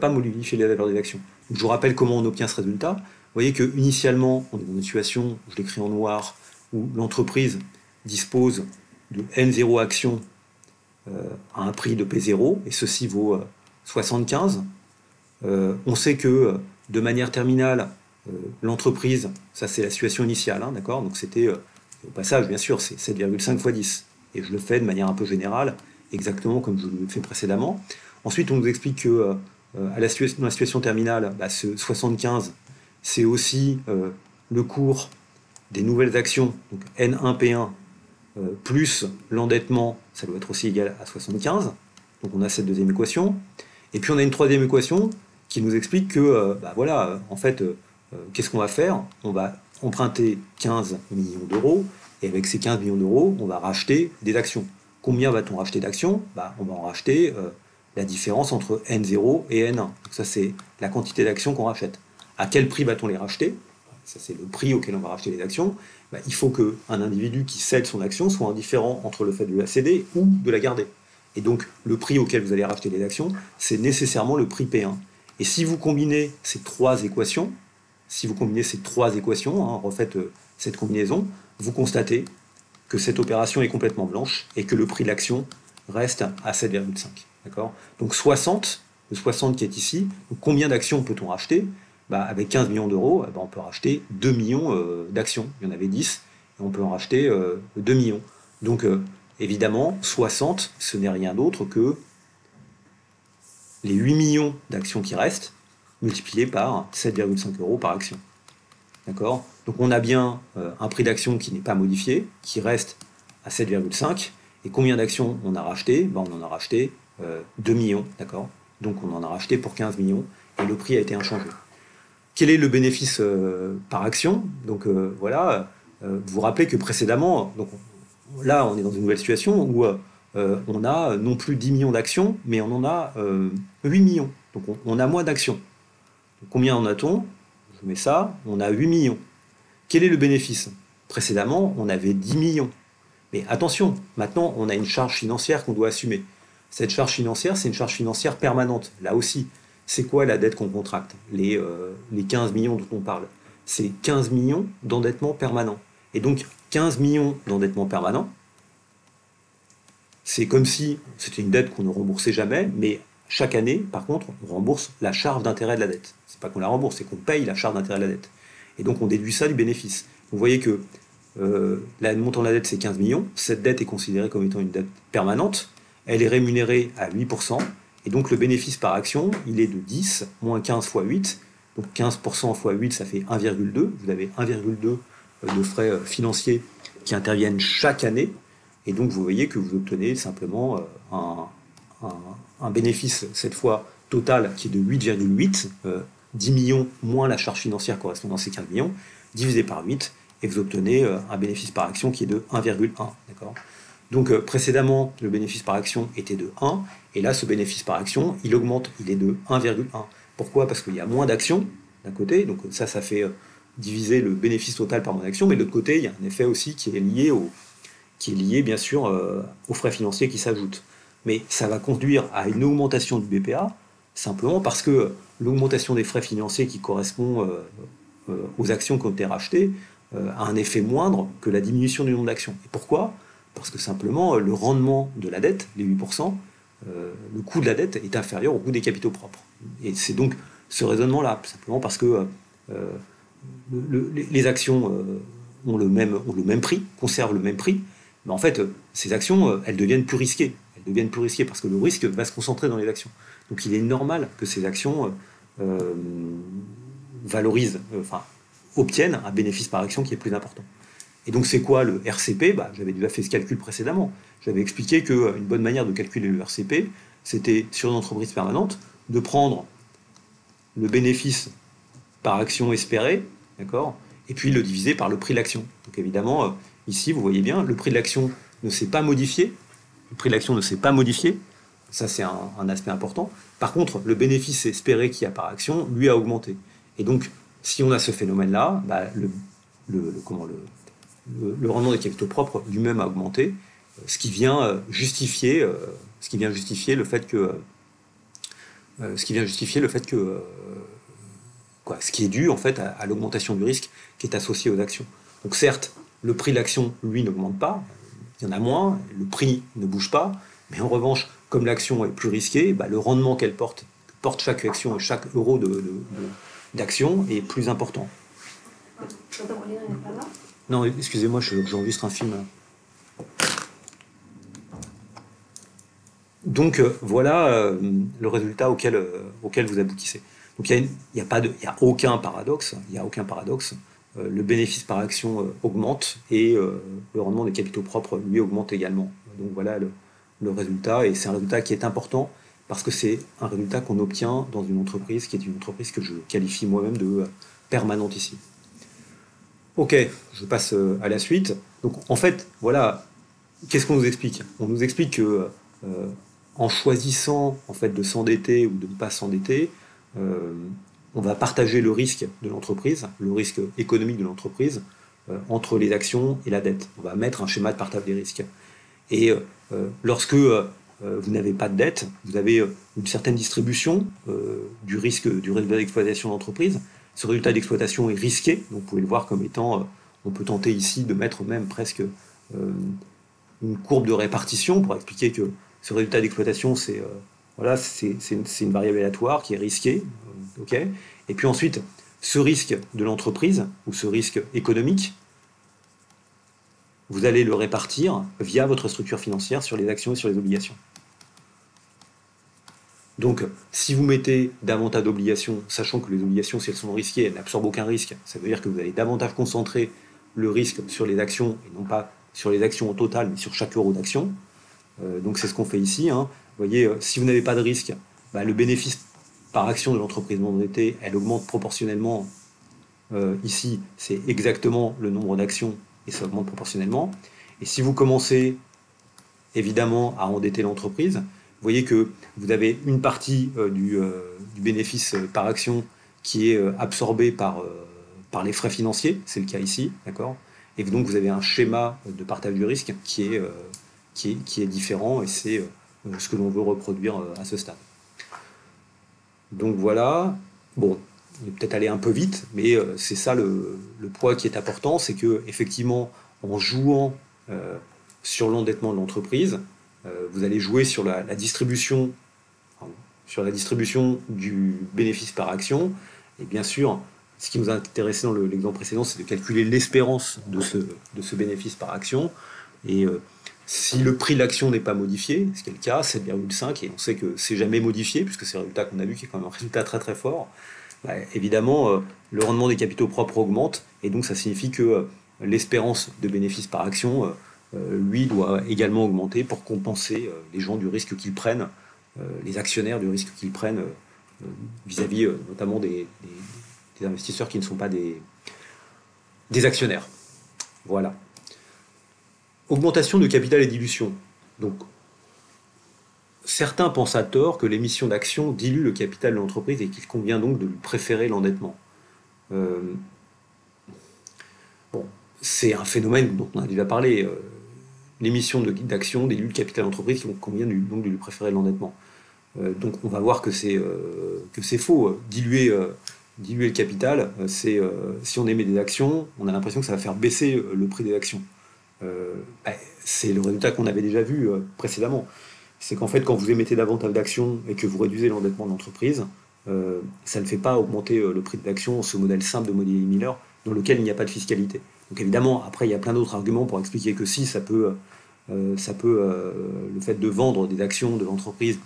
[SPEAKER 1] je vous rappelle comment on obtient ce résultat. Vous voyez que initialement, on est dans une situation, je l'écris en noir, où l'entreprise dispose de N0 actions à un prix de P0, et ceci vaut 75. On sait que de manière terminale, l'entreprise, ça c'est la situation initiale, hein, d'accord. Donc c'était, au passage, bien sûr, c'est 7,5 fois 10. Et je le fais de manière un peu générale, exactement comme je l'ai fait précédemment. Ensuite, on nous explique que dans la situation terminale, ce 75, c'est aussi le cours des nouvelles actions, donc N1P1, plus l'endettement, ça doit être aussi égal à 75. Donc on a cette deuxième équation. Et puis on a une troisième équation qui nous explique que, en fait, qu'est-ce qu'on va faire? On va emprunter 15 millions d'euros, et avec ces 15 millions d'euros, on va racheter des actions. Combien va-t-on racheter d'actions? On va en racheter la différence entre N0 et N1. Donc ça, c'est la quantité d'actions qu'on rachète. À quel prix va-t-on les racheter? Ça, c'est le prix auquel on va racheter les actions. Il faut qu'un individu qui cède son action soit indifférent entre le fait de la céder ou de la garder. Et donc, le prix auquel vous allez racheter les actions, c'est nécessairement le prix P1. Et si vous combinez ces trois équations, refaites cette combinaison, vous constatez que cette opération est complètement blanche et que le prix de l'action reste à 7,5. D'accord? Donc 60, le 60 qui est ici, donc combien d'actions peut-on racheter? Avec 15 millions d'euros, on peut racheter 2 millions d'actions. Il y en avait 10, et on peut en racheter 2 millions. Donc évidemment, 60, ce n'est rien d'autre que les 8 millions d'actions qui restent, multipliés par 7,5 euros par action. D'accord? Donc on a bien un prix d'action qui n'est pas modifié, qui reste à 7,5. Et combien d'actions on a racheté? On en a racheté 2 millions. D'accord? Donc on en a racheté pour 15 millions, et le prix a été inchangé. Quel est le bénéfice par action? Donc voilà, vous vous rappelez que précédemment, donc, là on est dans une nouvelle situation où on a non plus 10 millions d'actions, mais on en a 8 millions. Donc on a moins d'actions. Combien en a-t-on? Je mets ça, on a 8 millions. Quel est le bénéfice? Précédemment, on avait 10 millions. Mais attention, maintenant on a une charge financière qu'on doit assumer. Cette charge financière, c'est une charge financière permanente. Là aussi, c'est quoi la dette qu'on contracte? Les 15 millions dont on parle. C'est 15 millions d'endettement permanent. Et donc 15 millions d'endettement permanent, c'est comme si c'était une dette qu'on ne remboursait jamais, mais chaque année, par contre, on rembourse la charge d'intérêt de la dette. C'est pas qu'on la rembourse, c'est qu'on paye la charge d'intérêt de la dette. Et donc on déduit ça du bénéfice. Vous voyez que le montant de la dette, c'est 15 millions. Cette dette est considérée comme étant une dette permanente. Elle est rémunérée à 8%. Et donc le bénéfice par action, il est de 10 moins 15 fois 8. Donc 15% fois 8, ça fait 1,2. Vous avez 1,2 de frais financiers qui interviennent chaque année. Et donc vous voyez que vous obtenez simplement un bénéfice, cette fois total, qui est de 8,8.
[SPEAKER 2] 10 millions moins la charge financière correspondant à ces 15 millions, divisé par 8, et vous obtenez un bénéfice par action qui est de 1,1. D'accord ? Donc précédemment, le bénéfice par action était de 1, et là, ce bénéfice par action, il augmente, il est de 1,1. Pourquoi ? Parce qu'il y a moins d'actions d'un côté, donc ça fait diviser le bénéfice total par moins d'actions, mais de l'autre côté, il y a un effet aussi qui est lié bien sûr aux frais financiers qui s'ajoutent. Mais ça va conduire à une augmentation du BPA, simplement parce que l'augmentation des frais financiers qui correspond aux actions qui ont été rachetées a un effet moindre que la diminution du nombre d'actions. Et pourquoi ? Parce que simplement, le rendement de la dette, les 8%, le coût de la dette est inférieur au coût des capitaux propres. Et c'est donc ce raisonnement-là, simplement parce que les actions ont le même prix, conservent le même prix, mais en fait, ces actions, elles deviennent plus risquées. Elles deviennent plus risquées parce que le risque va se concentrer dans les actions. Donc il est normal que ces actions valorisent, obtiennent un bénéfice par action qui est plus important. Et donc c'est quoi le RCP ? J'avais déjà fait ce calcul précédemment. J'avais expliqué qu'une bonne manière de calculer le RCP, c'était sur une entreprise permanente de prendre le bénéfice par action espéré, d'accord, et puis le diviser par le prix de l'action. Donc évidemment, ici, vous voyez bien, le prix de l'action ne s'est pas modifié. Le prix de l'action ne s'est pas modifié. Ça, c'est un aspect important. Par contre, le bénéfice espéré qu'il y a par action, lui, a augmenté. Et donc, si on a ce phénomène-là, le rendement des capitaux propres lui-même a augmenté, ce qui vient justifier le fait que ce qui est dû en fait à l'augmentation du risque qui est associé aux actions. Donc certes, le prix de l'action, lui, n'augmente pas, il y en a moins, le prix ne bouge pas, mais en revanche, comme l'action est plus risquée, le rendement qu'elle porte chaque action et chaque euro d'action est plus important. Non, excusez-moi, j'enregistre un film. Donc voilà le résultat auquel vous aboutissez. Donc il n'y a aucun paradoxe. Le bénéfice par action augmente et le rendement des capitaux propres lui augmente également. Donc voilà le résultat, et c'est un résultat qui est important parce que c'est un résultat qu'on obtient dans une entreprise qui est une entreprise que je qualifie moi-même de permanente ici. Ok, je passe à la suite. Donc en fait, voilà, qu'est-ce qu'on nous explique ? On nous explique que en choisissant en fait de s'endetter ou de ne pas s'endetter, on va partager le risque de l'entreprise, le risque économique de l'entreprise, entre les actions et la dette. On va mettre un schéma de partage des risques. Et lorsque vous n'avez pas de dette, vous avez une certaine distribution du résultat d'exploitation de l'entreprise. Ce résultat d'exploitation est risqué, donc vous pouvez le voir comme étant, on peut tenter ici de mettre même presque une courbe de répartition pour expliquer que ce résultat d'exploitation, c'est une variable aléatoire qui est risquée. Okay, et puis ensuite, ce risque de l'entreprise, ou ce risque économique, vous allez le répartir via votre structure financière sur les actions et sur les obligations. Donc, si vous mettez davantage d'obligations, sachant que les obligations, si elles sont risquées, elles n'absorbent aucun risque, ça veut dire que vous allez davantage concentrer le risque sur les actions, et non pas sur les actions au total, mais sur chaque euro d'action. Donc c'est ce qu'on fait ici. Vous voyez, si vous n'avez pas de risque, le bénéfice par action de l'entreprise non endettée, elle augmente proportionnellement. Ici, c'est exactement le nombre d'actions, et ça augmente proportionnellement. Et si vous commencez, évidemment, à endetter l'entreprise, vous voyez que vous avez une partie du bénéfice par action qui est absorbée par les frais financiers, c'est le cas ici, d'accord ? Et donc vous avez un schéma de partage du risque qui est différent, et c'est ce que l'on veut reproduire à ce stade. Donc voilà, bon, on est peut-être allé un peu vite, mais c'est ça le poids qui est important, c'est que effectivement, en jouant sur l'endettement de l'entreprise, vous allez jouer sur la distribution du bénéfice par action, et bien sûr, ce qui nous a intéressé dans l'exemple précédent, c'est de calculer l'espérance de ce bénéfice par action, et si le prix de l'action n'est pas modifié, ce qui est le cas, 7,5, et on sait que c'est jamais modifié, puisque c'est le résultat qu'on a vu qui est quand même un résultat très très fort, évidemment, le rendement des capitaux propres augmente, et donc ça signifie que l'espérance de bénéfice par action, lui, doit également augmenter pour compenser les gens du risque qu'ils prennent, les actionnaires du risque qu'ils prennent vis-à-vis notamment des investisseurs qui ne sont pas des actionnaires. Voilà. Augmentation de capital et dilution. Donc, certains pensent à tort que l'émission d'actions dilue le capital de l'entreprise et qu'il convient donc de lui préférer l'endettement. Bon, c'est un phénomène dont on a déjà parlé. L'émission d'actions dilue le capital de l'entreprise, donc convient donc de lui préférer l'endettement. Donc on va voir que c'est faux. Diluer le capital, si on émet des actions, on a l'impression que ça va faire baisser le prix des actions. C'est le résultat qu'on avait déjà vu précédemment. C'est qu'en fait, quand vous émettez davantage d'actions et que vous réduisez l'endettement de l'entreprise, ça ne fait pas augmenter le prix de l'action, ce modèle simple de Modigliani Miller, dans lequel il n'y a pas de fiscalité. Donc évidemment, après, il y a plein d'autres arguments pour expliquer que si, ça peut le fait de vendre des actions de l'entreprise,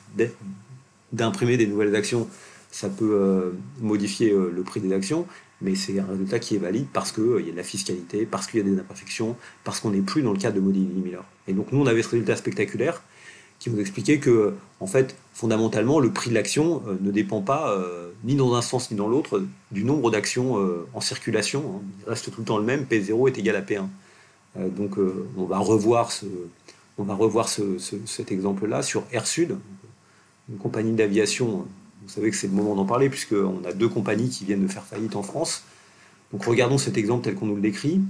[SPEAKER 2] d'imprimer des nouvelles actions, ça peut modifier le prix des actions, mais c'est un résultat qui est valide parce qu'il y a de la fiscalité, parce qu'il y a des imperfections, parce qu'on n'est plus dans le cadre de Modigliani Miller. Et donc nous, on avait ce résultat spectaculaire qui nous expliquait que, en fait, fondamentalement, le prix de l'action ne dépend pas, ni dans un sens ni dans l'autre, du nombre d'actions en circulation. Il reste tout le temps le même, P0 est égal à P1. Donc on va revoir cet exemple-là sur Air Sud, une compagnie d'aviation. Vous savez que c'est le moment d'en parler, puisqu'on a 2 compagnies qui viennent de faire faillite en France. Donc regardons cet exemple tel qu'on nous le décrit.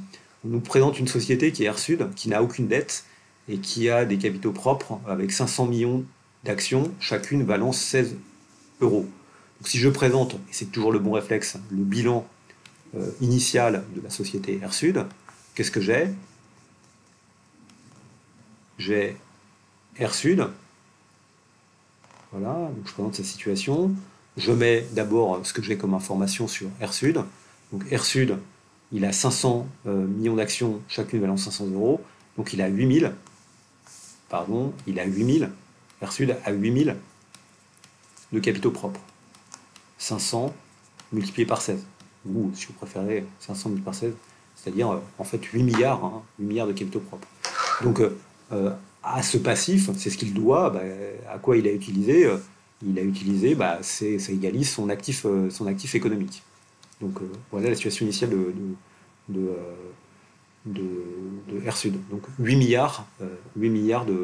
[SPEAKER 2] On nous présente une société qui est Air Sud, qui n'a aucune dette, et qui a des capitaux propres avec 500 millions d'actions, chacune valant 16 euros. Donc si je présente, et c'est toujours le bon réflexe, le bilan initial de la société Air Sud, qu'est-ce que j'ai? J'ai Air Sud, voilà, donc je présente cette situation. Je mets d'abord ce que j'ai comme information sur Air Sud. Donc Air Sud, il a 500 millions d'actions, chacune valant 500 euros, donc il a 8000. Il a 8000, Air Sud a 8000 de capitaux propres. 500 multiplié par 16. Ou, si vous préférez, 500 multiplié par 16, c'est-à-dire en fait 8 milliards, 8 milliards de capitaux propres. Donc, à ce passif, c'est ce qu'il doit, à quoi il a utilisé ça égalise son actif économique. Donc, voilà la situation initiale de Air Sud. Donc 8 milliards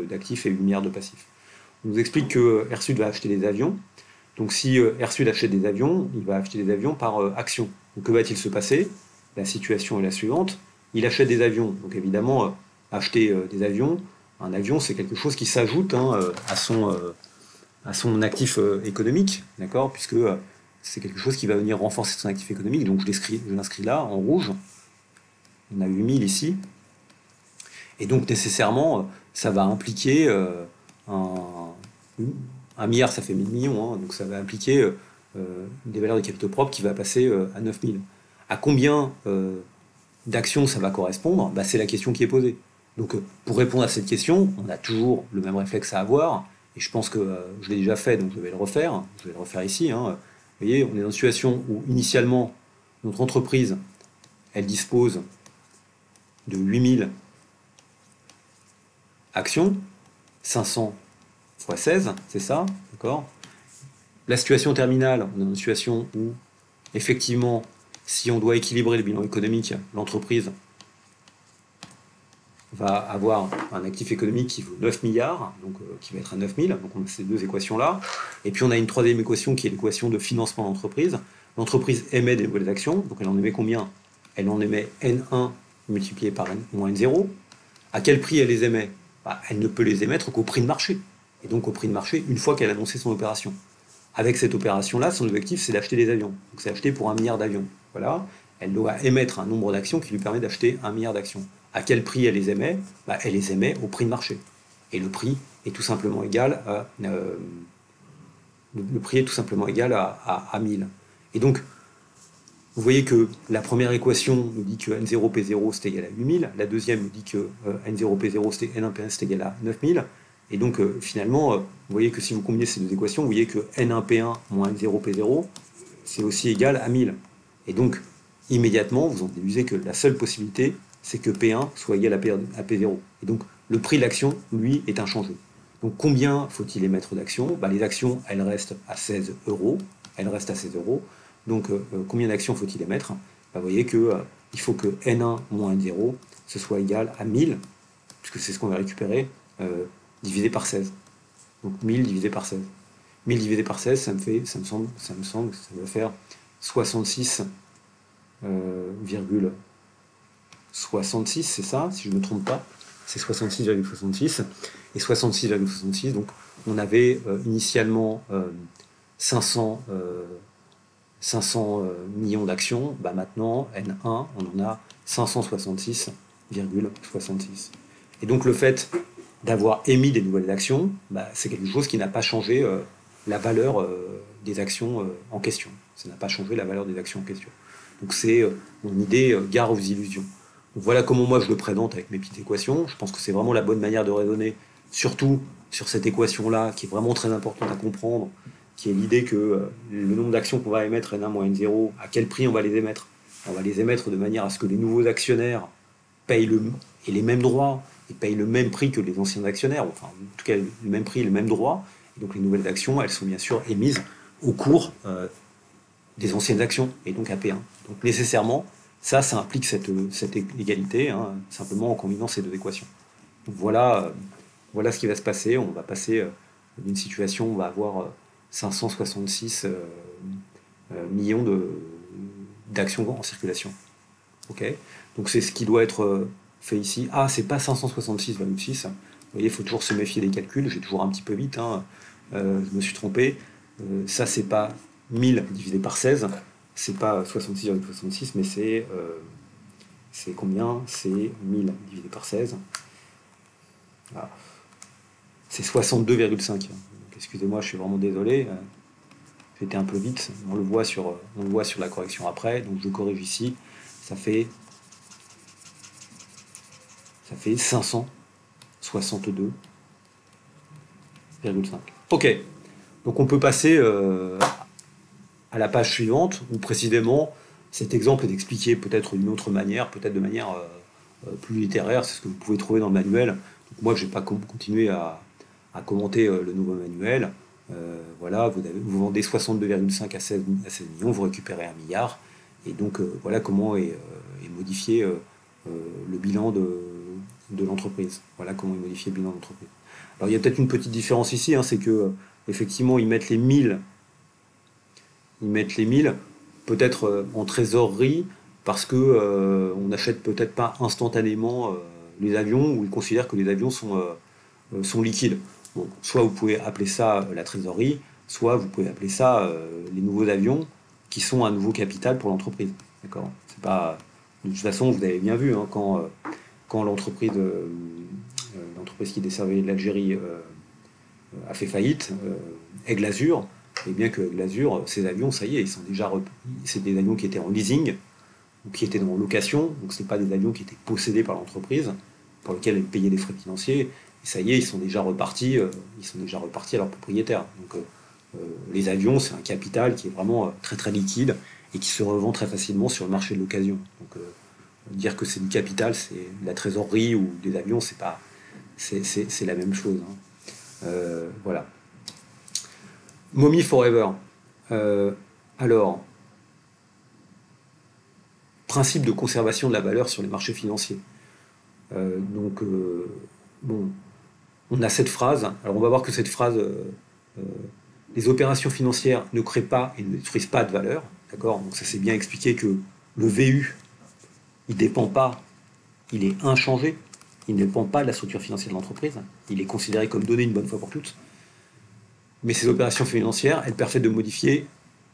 [SPEAKER 2] d'actifs et 8 milliards de passifs. On nous explique que Air Sud va acheter des avions. Donc si Air Sud achète des avions, il va acheter des avions par action. Donc que va-t-il se passer? La situation est la suivante. Il achète des avions. Donc évidemment, acheter des avions, un avion c'est quelque chose qui s'ajoute à son actif économique, d'accord, puisque c'est quelque chose qui va venir renforcer son actif économique. Donc je l'inscris là en rouge. On a 8000 ici. Et donc, nécessairement, ça va impliquer un milliard, ça fait 1000 millions. Donc, ça va impliquer des valeurs de capitaux propres qui va passer à 9000. À combien d'actions ça va correspondre? C'est la question qui est posée. Donc, pour répondre à cette question, on a toujours le même réflexe à avoir. Et je pense que je l'ai déjà fait, donc je vais le refaire. Je vais le refaire ici. Vous voyez, on est dans une situation où, initialement, notre entreprise, elle dispose de 8000 actions, 500 x 16, c'est ça, d'accord? La situation terminale, on est dans une situation où, effectivement, si on doit équilibrer le bilan économique, l'entreprise va avoir un actif économique qui vaut 9 milliards, donc qui va être à 9000, donc on a ces 2 équations-là. Et puis on a une troisième équation qui est l'équation de financement de l'entreprise. L'entreprise émet des nouvelles actions, donc elle en émet combien? Elle en émet N1 multiplié par moins N0. À quel prix elle les émet? Elle ne peut les émettre qu'au prix de marché. Et donc au prix de marché, une fois qu'elle a annoncé son opération. Avec cette opération-là, son objectif, c'est d'acheter des avions. Donc c'est acheter pour 1 milliard d'avions. Voilà. Elle doit émettre un nombre d'actions qui lui permet d'acheter 1 milliard d'actions. À quel prix elle les émet? Elle les émet au prix de marché. Et le prix est tout simplement égal à, à 1000. Et donc, vous voyez que la première équation nous dit que N0P0 c'est égal à 8000, la deuxième nous dit que N0P0 c'est N1P1 c'est égal à 9000, et donc finalement, vous voyez que si vous combinez ces 2 équations, vous voyez que N1P1 moins N0P0 c'est aussi égal à 1000. Et donc, immédiatement, vous en déduisez que la seule possibilité, c'est que P1 soit égal à P0. Et donc, le prix de l'action, lui, est inchangé. Donc, combien faut-il émettre d'actions? Les actions, elles restent à 16 euros. elle reste à 16 euros. Donc, combien d'actions faut-il émettre? Vous voyez que il faut que N1 moins N0, ce soit égal à 1000, puisque c'est ce qu'on va récupérer, divisé par 16. Donc 1000 divisé par 16. 1000 divisé par 16, ça me semble que ça va faire 66,66, c'est ça, si je ne me trompe pas. C'est 66,66. Et 66,66, donc on avait initialement 500 millions d'actions. Bah maintenant, N1, on en a 566,66. Et donc le fait d'avoir émis des nouvelles actions, bah, c'est quelque chose qui n'a pas changé la valeur des actions en question. Ça n'a pas changé la valeur des actions en question. Donc c'est mon idée, gare aux illusions. Donc voilà comment moi je le présente avec mes petites équations. Je pense que c'est vraiment la bonne manière de raisonner, surtout sur cette équation-là, qui est vraiment très importante à comprendre, qui est l'idée que le nombre d'actions qu'on va émettre, N1 moins N0, à quel prix on va les émettre? On va les émettre de manière à ce que les nouveaux actionnaires payent les mêmes droits, et payent le même prix que les anciens actionnaires, enfin en tout cas le même prix, le même droit. Et donc les nouvelles actions, elles sont bien sûr émises au cours des anciennes actions, et donc à P1. Donc nécessairement, ça implique cette égalité, hein, simplement en combinant ces deux équations. Donc voilà ce qui va se passer. On va passer d'une situation où on va avoir 566 millions d'actions en circulation. Okay, donc c'est ce qui doit être fait ici. Ah, c'est pas 566,6. Vous voyez, il faut toujours se méfier des calculs. J'ai toujours un petit peu vite. Hein. Je me suis trompé. Ça, c'est pas 1000 divisé par 16. C'est pas 66,66, mais c'est combien? C'est 1000 divisé par 16. Ah. C'est 62,5. Excusez-moi, je suis vraiment désolé. J'étais un peu vite. On le voit sur la correction après. Donc je corrige ici. Ça fait 562,5. Ok, donc on peut passer à la page suivante, où précisément cet exemple est expliqué peut-être d'une autre manière, peut-être de manière plus littéraire, c'est ce que vous pouvez trouver dans le manuel. Donc moi je ne vais pas continuer à commenter le nouveau manuel. Voilà, vous vendez 62,5 à 16 millions, vous récupérez 1 milliard, et donc voilà comment est modifié le bilan de l'entreprise. Voilà comment est modifié le bilan de l'entreprise. Alors il y a peut-être une petite différence ici, hein, c'est que effectivement ils mettent les 1000 peut-être en trésorerie parce que on n'achète peut-être pas instantanément les avions, ou ils considèrent que les avions sont liquides. Bon, soit vous pouvez appeler ça la trésorerie, soit vous pouvez appeler ça les nouveaux avions qui sont un nouveau capital pour l'entreprise. D'accord? C'est pas... De toute façon, vous avez bien vu, hein, quand l'entreprise qui desservait l'Algérie a fait faillite, Aigle Azur, et bien que Aigle Azur, ces avions, ça y est, c'est des avions qui étaient en leasing, ou qui étaient en location, donc ce n'est pas des avions qui étaient possédés par l'entreprise, pour lesquels elle payait des frais financiers, et ça y est, ils sont déjà repartis à leurs propriétaires. Donc les avions, c'est un capital qui est vraiment très très liquide, et qui se revend très facilement sur le marché de l'occasion. Donc dire que c'est du capital, c'est de la trésorerie ou des avions, c'est la même chose. Hein. Voilà. Mommy Forever. Alors, principe de conservation de la valeur sur les marchés financiers. Bon, on a cette phrase. Alors on va voir que cette phrase, les opérations financières ne créent pas et ne détruisent pas de valeur. D'accord? Donc ça c'est bien expliqué que le VU, il dépend pas, il est inchangé, il ne dépend pas de la structure financière de l'entreprise, il est considéré comme donné une bonne fois pour toutes. Mais ces opérations financières, elles permettent de modifier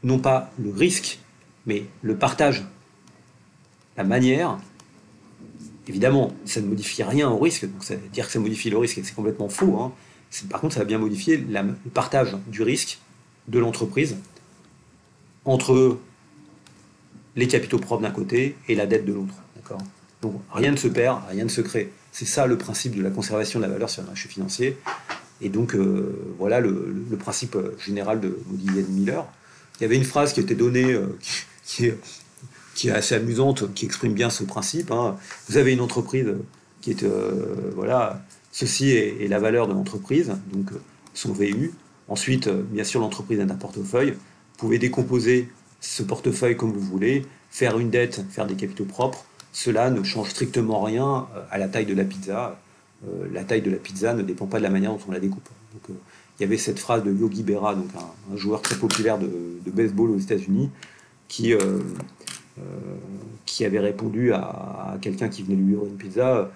[SPEAKER 2] non pas le risque, mais le partage. La manière, évidemment, ça ne modifie rien au risque, donc ça veut dire que ça modifie le risque, et c'est complètement faux. Hein. Par contre, ça va bien modifier le partage du risque de l'entreprise entre les capitaux propres d'un côté et la dette de l'autre. D'accord ? Donc rien ne se perd, rien ne se crée. C'est ça le principe de la conservation de la valeur sur le marché financier. Et donc voilà le principe général de Moody et Miller. Il y avait une phrase qui était donnée qui est assez amusante, qui exprime bien ce principe. Hein. Vous avez une entreprise qui est voilà, ceci est la valeur de l'entreprise, donc son VU. Ensuite, bien sûr, l'entreprise a un portefeuille. pouvez décomposer ce portefeuille comme vous voulez, faire une dette, faire des capitaux propres. Cela ne change strictement rien à la taille de la pizza. La taille de la pizza ne dépend pas de la manière dont on la découpe. Donc, il y avait cette phrase de Yogi Berra, donc un joueur très populaire de baseball aux États-Unis, qui avait répondu à quelqu'un qui venait lui livrer une pizza.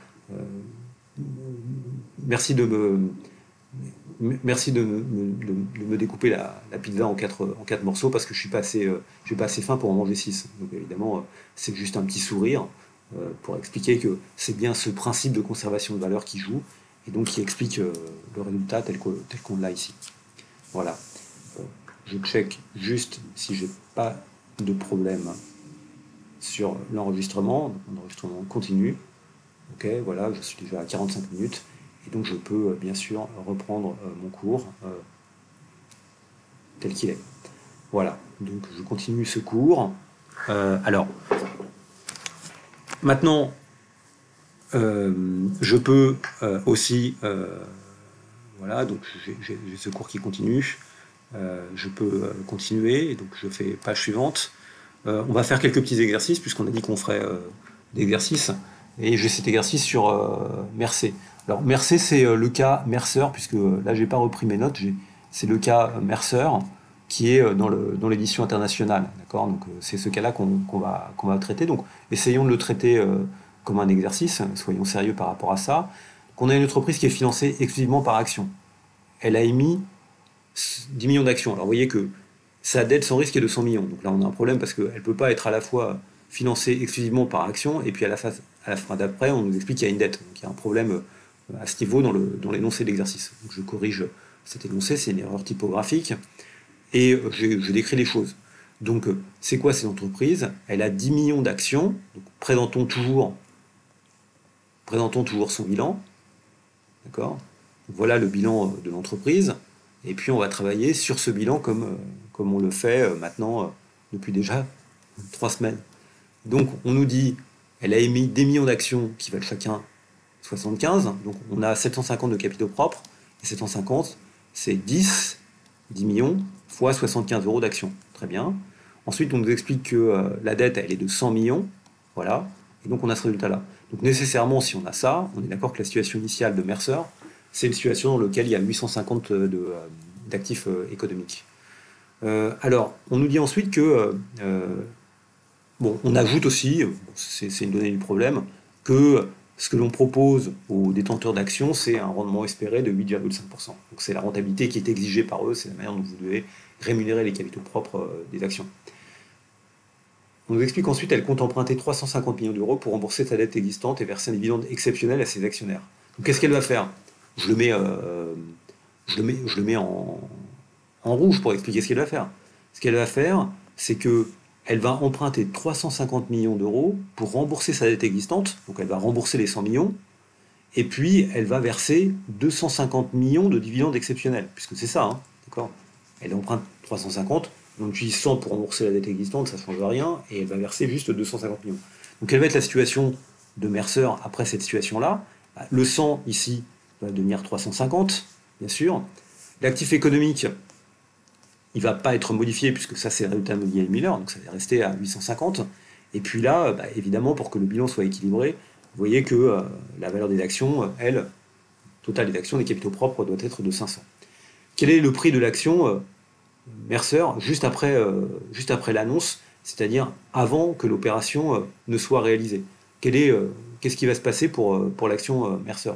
[SPEAKER 2] Merci de me, Merci de me découper la pizza en quatre morceaux parce que je suis pas assez fin pour en manger 6. Donc évidemment, c'est juste un petit sourire pour expliquer que c'est bien ce principe de conservation de valeur qui joue et donc qui explique le résultat tel qu'on l'a ici. Voilà. Je check juste si j'ai pas de problème sur l'enregistrement. L'enregistrement continue. Ok, voilà, je suis déjà à 45 minutes. Et donc je peux bien sûr reprendre mon cours tel qu'il est. Voilà, donc je continue ce cours. Alors, maintenant, je peux aussi, voilà, donc j'ai ce cours qui continue. Je peux continuer, donc je fais page suivante. On va faire quelques petits exercices, puisqu'on a dit qu'on ferait des exercices. Et j'ai cet exercice sur Mercer. Alors Mercer, c'est le cas Mercer, puisque là, j'ai pas repris mes notes. C'est le cas Mercer qui est dans l'édition internationale. D'accord. Donc c'est ce cas-là qu'on va traiter. Donc essayons de le traiter comme un exercice. Soyons sérieux par rapport à ça. Qu'on a une entreprise qui est financée exclusivement par action. Elle a émis 10 millions d'actions. Alors vous voyez que sa dette sans risque est de 100 millions. Donc là, on a un problème parce qu'elle ne peut pas être à la fois financée exclusivement par action et puis à la fin d'après, on nous explique qu'il y a une dette. Donc il y a un problème à ce niveau dans l'énoncé de l'exercice. Donc je corrige cet énoncé, c'est une erreur typographique et je décris les choses. Donc c'est quoi cette entreprise? Elle a 10 millions d'actions. Donc présentons toujours son bilan. D'accord? Voilà le bilan de l'entreprise. Et puis on va travailler sur ce bilan comme on le fait maintenant depuis déjà 3 semaines. Donc on nous dit, elle a émis des millions d'actions qui valent chacun 75, donc on a 750 de capitaux propres, et 750 c'est 10 millions fois 75 euros d'actions. Très bien. Ensuite on nous explique que la dette elle est de 100 millions, voilà, et donc on a ce résultat-là. Donc nécessairement si on a ça, on est d'accord que la situation initiale de Mercer, c'est une situation dans laquelle il y a 850 d'actifs économiques. Alors, on nous dit ensuite que, bon, on ajoute aussi, c'est une donnée du problème, que ce que l'on propose aux détenteurs d'actions, c'est un rendement espéré de 8,5%. Donc c'est la rentabilité qui est exigée par eux, c'est la manière dont vous devez rémunérer les capitaux propres des actions. On nous explique ensuite qu'elle compte emprunter 350 millions d'euros pour rembourser sa dette existante et verser un dividende exceptionnel à ses actionnaires. Donc qu'est-ce qu'elle va faire? Je le mets en rouge pour expliquer ce qu'elle va faire. Ce qu'elle va faire, c'est qu'elle va emprunter 350 millions d'euros pour rembourser sa dette existante, donc elle va rembourser les 100 millions, et puis elle va verser 250 millions de dividendes exceptionnels, puisque c'est ça, hein, d'accord? Elle emprunte 350, on utilise 100 pour rembourser la dette existante, ça ne change rien, et elle va verser juste 250 millions. Donc quelle va être la situation de Mercer après cette situation-là? Le 100 ici va devenir 350, bien sûr. L'actif économique, il ne va pas être modifié, puisque ça c'est le résultat de Miller, donc ça va rester à 850. Et puis là, évidemment, pour que le bilan soit équilibré, vous voyez que la valeur des actions, total des actions, des capitaux propres, doit être de 500. Quel est le prix de l'action Mercer juste après l'annonce, c'est-à-dire avant que l'opération ne soit réalisée? Qu'est-ce qui va se passer pour l'action Mercer?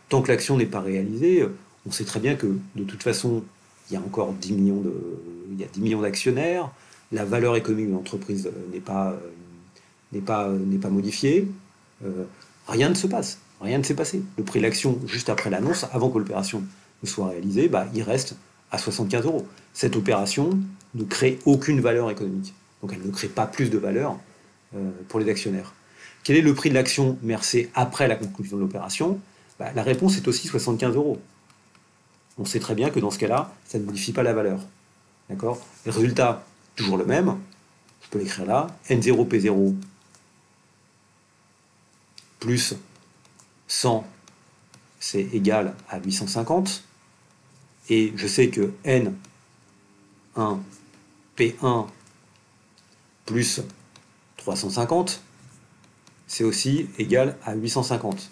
[SPEAKER 2] Tant que l'action n'est pas réalisée, on sait très bien que de toute façon, il y a encore 10 millions d'actionnaires, la valeur économique de l'entreprise n'est pas modifiée, rien ne se passe, rien ne s'est passé. Le prix de l'action, juste après l'annonce, avant que l'opération ne soit réalisée, il reste à 75 euros. Cette opération ne crée aucune valeur économique. Donc elle ne crée pas plus de valeur pour les actionnaires. Quel est le prix de l'action Mercer après la conclusion de l'opération? La réponse est aussi 75 euros. On sait très bien que dans ce cas-là, ça ne modifie pas la valeur. D'accord? Le résultat, toujours le même. Je peux l'écrire là. N0, P0 plus 100, c'est égal à 850. Et je sais que N1 P1 plus 350, c'est aussi égal à 850.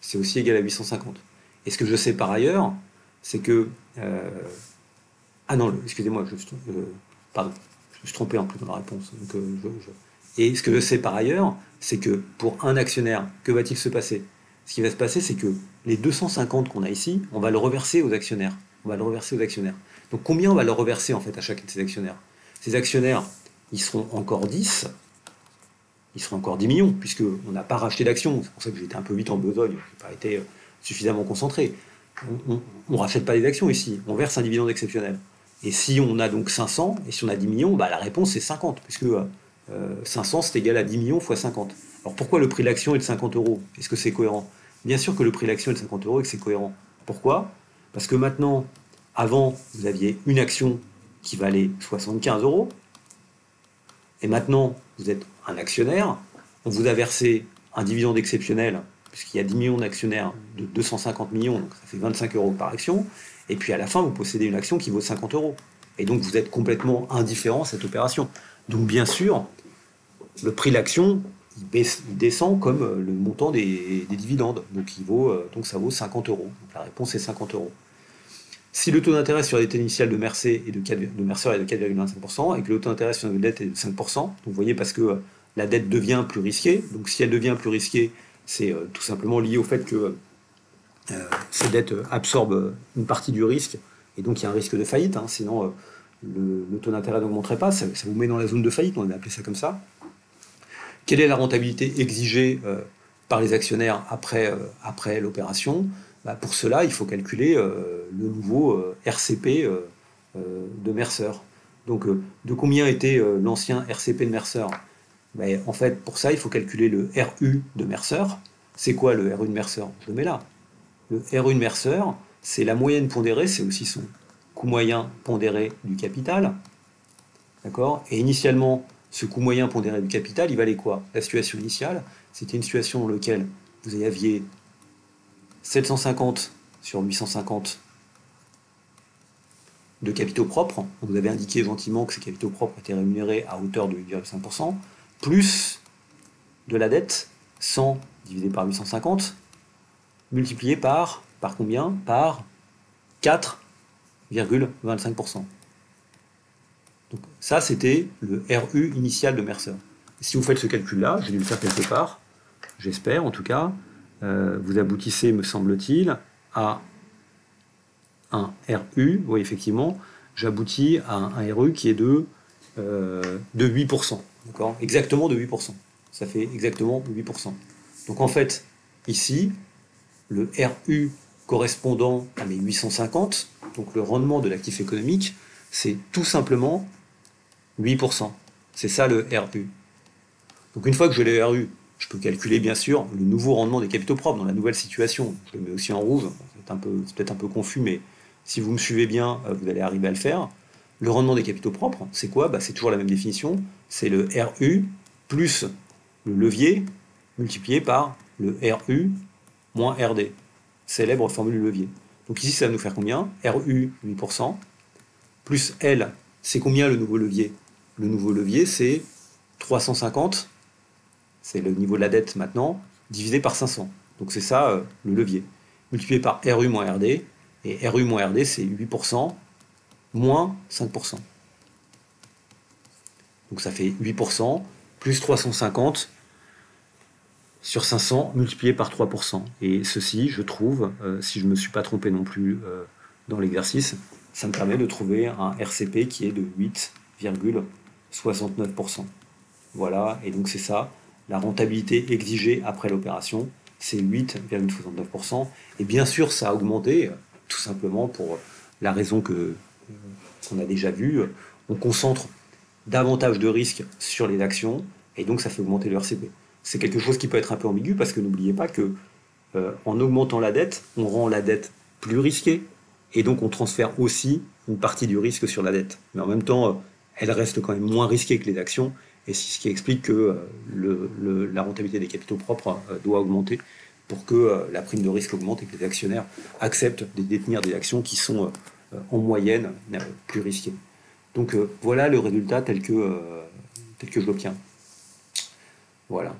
[SPEAKER 2] C'est aussi égal à 850. Et ce que je sais par ailleurs, c'est que... ah non, excusez-moi, pardon, je me suis trompé en plus dans la réponse. Donc, Et ce que je sais par ailleurs, c'est que pour un actionnaire, que va-t-il se passer? Ce qui va se passer, c'est que les 250 qu'on a ici, on va le reverser aux actionnaires. On va le reverser aux actionnaires. Donc combien on va le reverser en fait à chacun de ces actionnaires? Ces actionnaires, ils seront encore 10, ils seront encore 10 millions, puisqu'on n'a pas racheté d'actions. C'est pour ça que j'étais un peu vite en besogne, je n'ai pas été suffisamment concentré. On ne rachète pas des actions ici, on verse un dividende exceptionnel. Et si on a donc 500, et si on a 10 millions, bah, la réponse c'est 50, puisque 500 c'est égal à 10 millions fois 50. Alors pourquoi le prix de l'action est de 50 euros? Est-ce que c'est cohérent? Bien sûr que le prix de l'action est de 50 euros et que c'est cohérent. Pourquoi? Parce que maintenant, avant, vous aviez une action qui valait 75 euros, et maintenant, vous êtes un actionnaire, on vous a versé un dividende exceptionnel, puisqu'il y a 10 millions d'actionnaires de 250 millions, donc ça fait 25 euros par action, et puis à la fin, vous possédez une action qui vaut 50 euros. Et donc, vous êtes complètement indifférent à cette opération. Donc, bien sûr, le prix de l'action, il descend comme le montant des dividendes. Donc, ça vaut 50 euros. Donc, la réponse est 50 euros. Si le taux d'intérêt sur la dette initiale de Mercer est de 4,25% et que le taux d'intérêt sur la dette est de 5%, donc vous voyez parce que la dette devient plus risquée, donc si elle devient plus risquée, c'est tout simplement lié au fait que ces dettes absorbent une partie du risque, et donc il y a un risque de faillite, hein, sinon le taux d'intérêt n'augmenterait pas, ça vous met dans la zone de faillite, on a appelé ça comme ça. Quelle est la rentabilité exigée par les actionnaires après l'opération? Bah, pour cela, il faut calculer le nouveau RCP de Mercer. Donc, de combien était l'ancien RCP de Mercer? Bah, en fait, pour ça, il faut calculer le RU de Mercer. C'est quoi le RU de Mercer? Je le mets là. Le RU de Mercer, c'est la moyenne pondérée, c'est aussi son coût moyen pondéré du capital. D'accord? Et initialement, ce coût moyen pondéré du capital, il valait quoi? La situation initiale, c'était une situation dans laquelle vous aviez 750 sur 850 de capitaux propres. On vous avait indiqué gentiment que ces capitaux propres étaient rémunérés à hauteur de 8,5%, plus de la dette, 100 divisé par 850, multiplié par combien? Par 4,25%. Donc ça, c'était le RU initial de Mercer. Si vous faites ce calcul-là, j'ai dû le faire quelque part, j'espère en tout cas, vous aboutissez, me semble-t-il, à un RU, oui effectivement, j'aboutis à un RU qui est de 8%, d'accord? Exactement de 8%. Ça fait exactement 8%. Donc en fait, ici, le RU correspondant à mes 850, donc le rendement de l'actif économique, c'est tout simplement 8%. C'est ça le RU. Donc une fois que j'ai le RU, je peux calculer bien sûr le nouveau rendement des capitaux propres dans la nouvelle situation. Je le mets aussi en rouge, c'est peut-être un peu confus, mais si vous me suivez bien, vous allez arriver à le faire. Le rendement des capitaux propres, c'est quoi? Bah, c'est toujours la même définition, c'est le RU plus le levier multiplié par le RU moins RD. Célèbre formule du levier. Donc ici, ça va nous faire combien? RU 8%, plus L, c'est combien le nouveau levier? Le nouveau levier, c'est 350, c'est le niveau de la dette maintenant, divisé par 500. Donc c'est ça le levier. Multiplié par RU moins RD, et RU moins RD, c'est 8% moins 5%. Donc ça fait 8% plus 350 sur 500 multiplié par 3%. Et ceci, je trouve, si je ne me suis pas trompé non plus dans l'exercice, ça me permet de trouver un RCP qui est de 8,69%. Voilà, et donc c'est ça, la rentabilité exigée après l'opération, c'est 8,69%. Et bien sûr, ça a augmenté, tout simplement pour la raison qu'on a déjà vue. On concentre davantage de risques sur les actions, et donc ça fait augmenter le RCP. C'est quelque chose qui peut être un peu ambigu, parce que n'oubliez pas que en augmentant la dette, on rend la dette plus risquée, et donc on transfère aussi une partie du risque sur la dette. Mais en même temps, elle reste quand même moins risquée que les actions, et c'est ce qui explique que la rentabilité des capitaux propres doit augmenter pour que la prime de risque augmente et que les actionnaires acceptent de détenir des actions qui sont en moyenne plus risquées. Donc voilà le résultat tel que je l'obtiens. Voilà.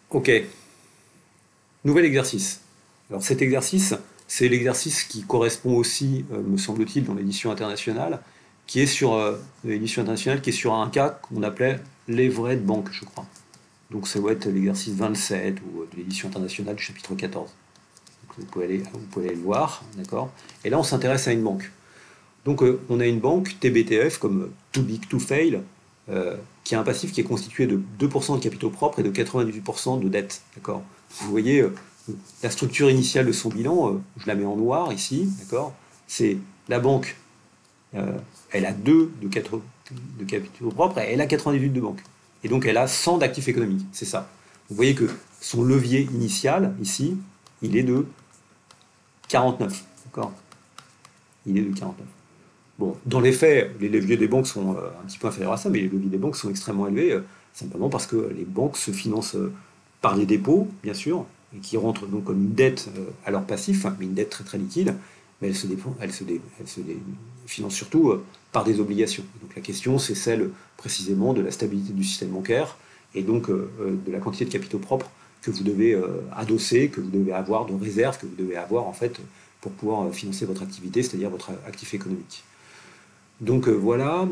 [SPEAKER 2] Ok. Nouvel exercice. Alors cet exercice, c'est l'exercice qui correspond aussi, me semble-t-il, dans l'édition internationale, qui est sur l'édition internationale, qui est sur un cas qu'on appelait leverage bank, je crois. Donc ça doit être l'exercice 27 ou de l'édition internationale du chapitre 14. Donc, vous pouvez aller le voir, d'accord. Et là, on s'intéresse à une banque. Donc on a une banque TBTF comme Too Big to Fail, qui a un passif qui est constitué de 2% de capitaux propres et de 98% de dettes. D'accord. Vous voyez la structure initiale de son bilan, je la mets en noir ici, d'accord. C'est la banque, elle a 2 de capitaux propres et elle a 98 de banque. Et donc elle a 100 d'actifs économiques, c'est ça. Vous voyez que son levier initial, ici, il est de 49, d'accord. Il est de 49. Bon, dans les faits, les leviers des banques sont un petit peu inférieurs à ça, mais les leviers des banques sont extrêmement élevés, simplement parce que les banques se financent par les dépôts, bien sûr, et qui rentrent donc comme une dette à leur passif, mais une dette très très liquide, mais elles se financent surtout par des obligations. Donc la question, c'est celle précisément de la stabilité du système bancaire, et donc de la quantité de capitaux propres que vous devez adosser, que vous devez avoir, de réserves que vous devez avoir en fait pour pouvoir financer votre activité, c'est-à-dire votre actif économique. Donc voilà,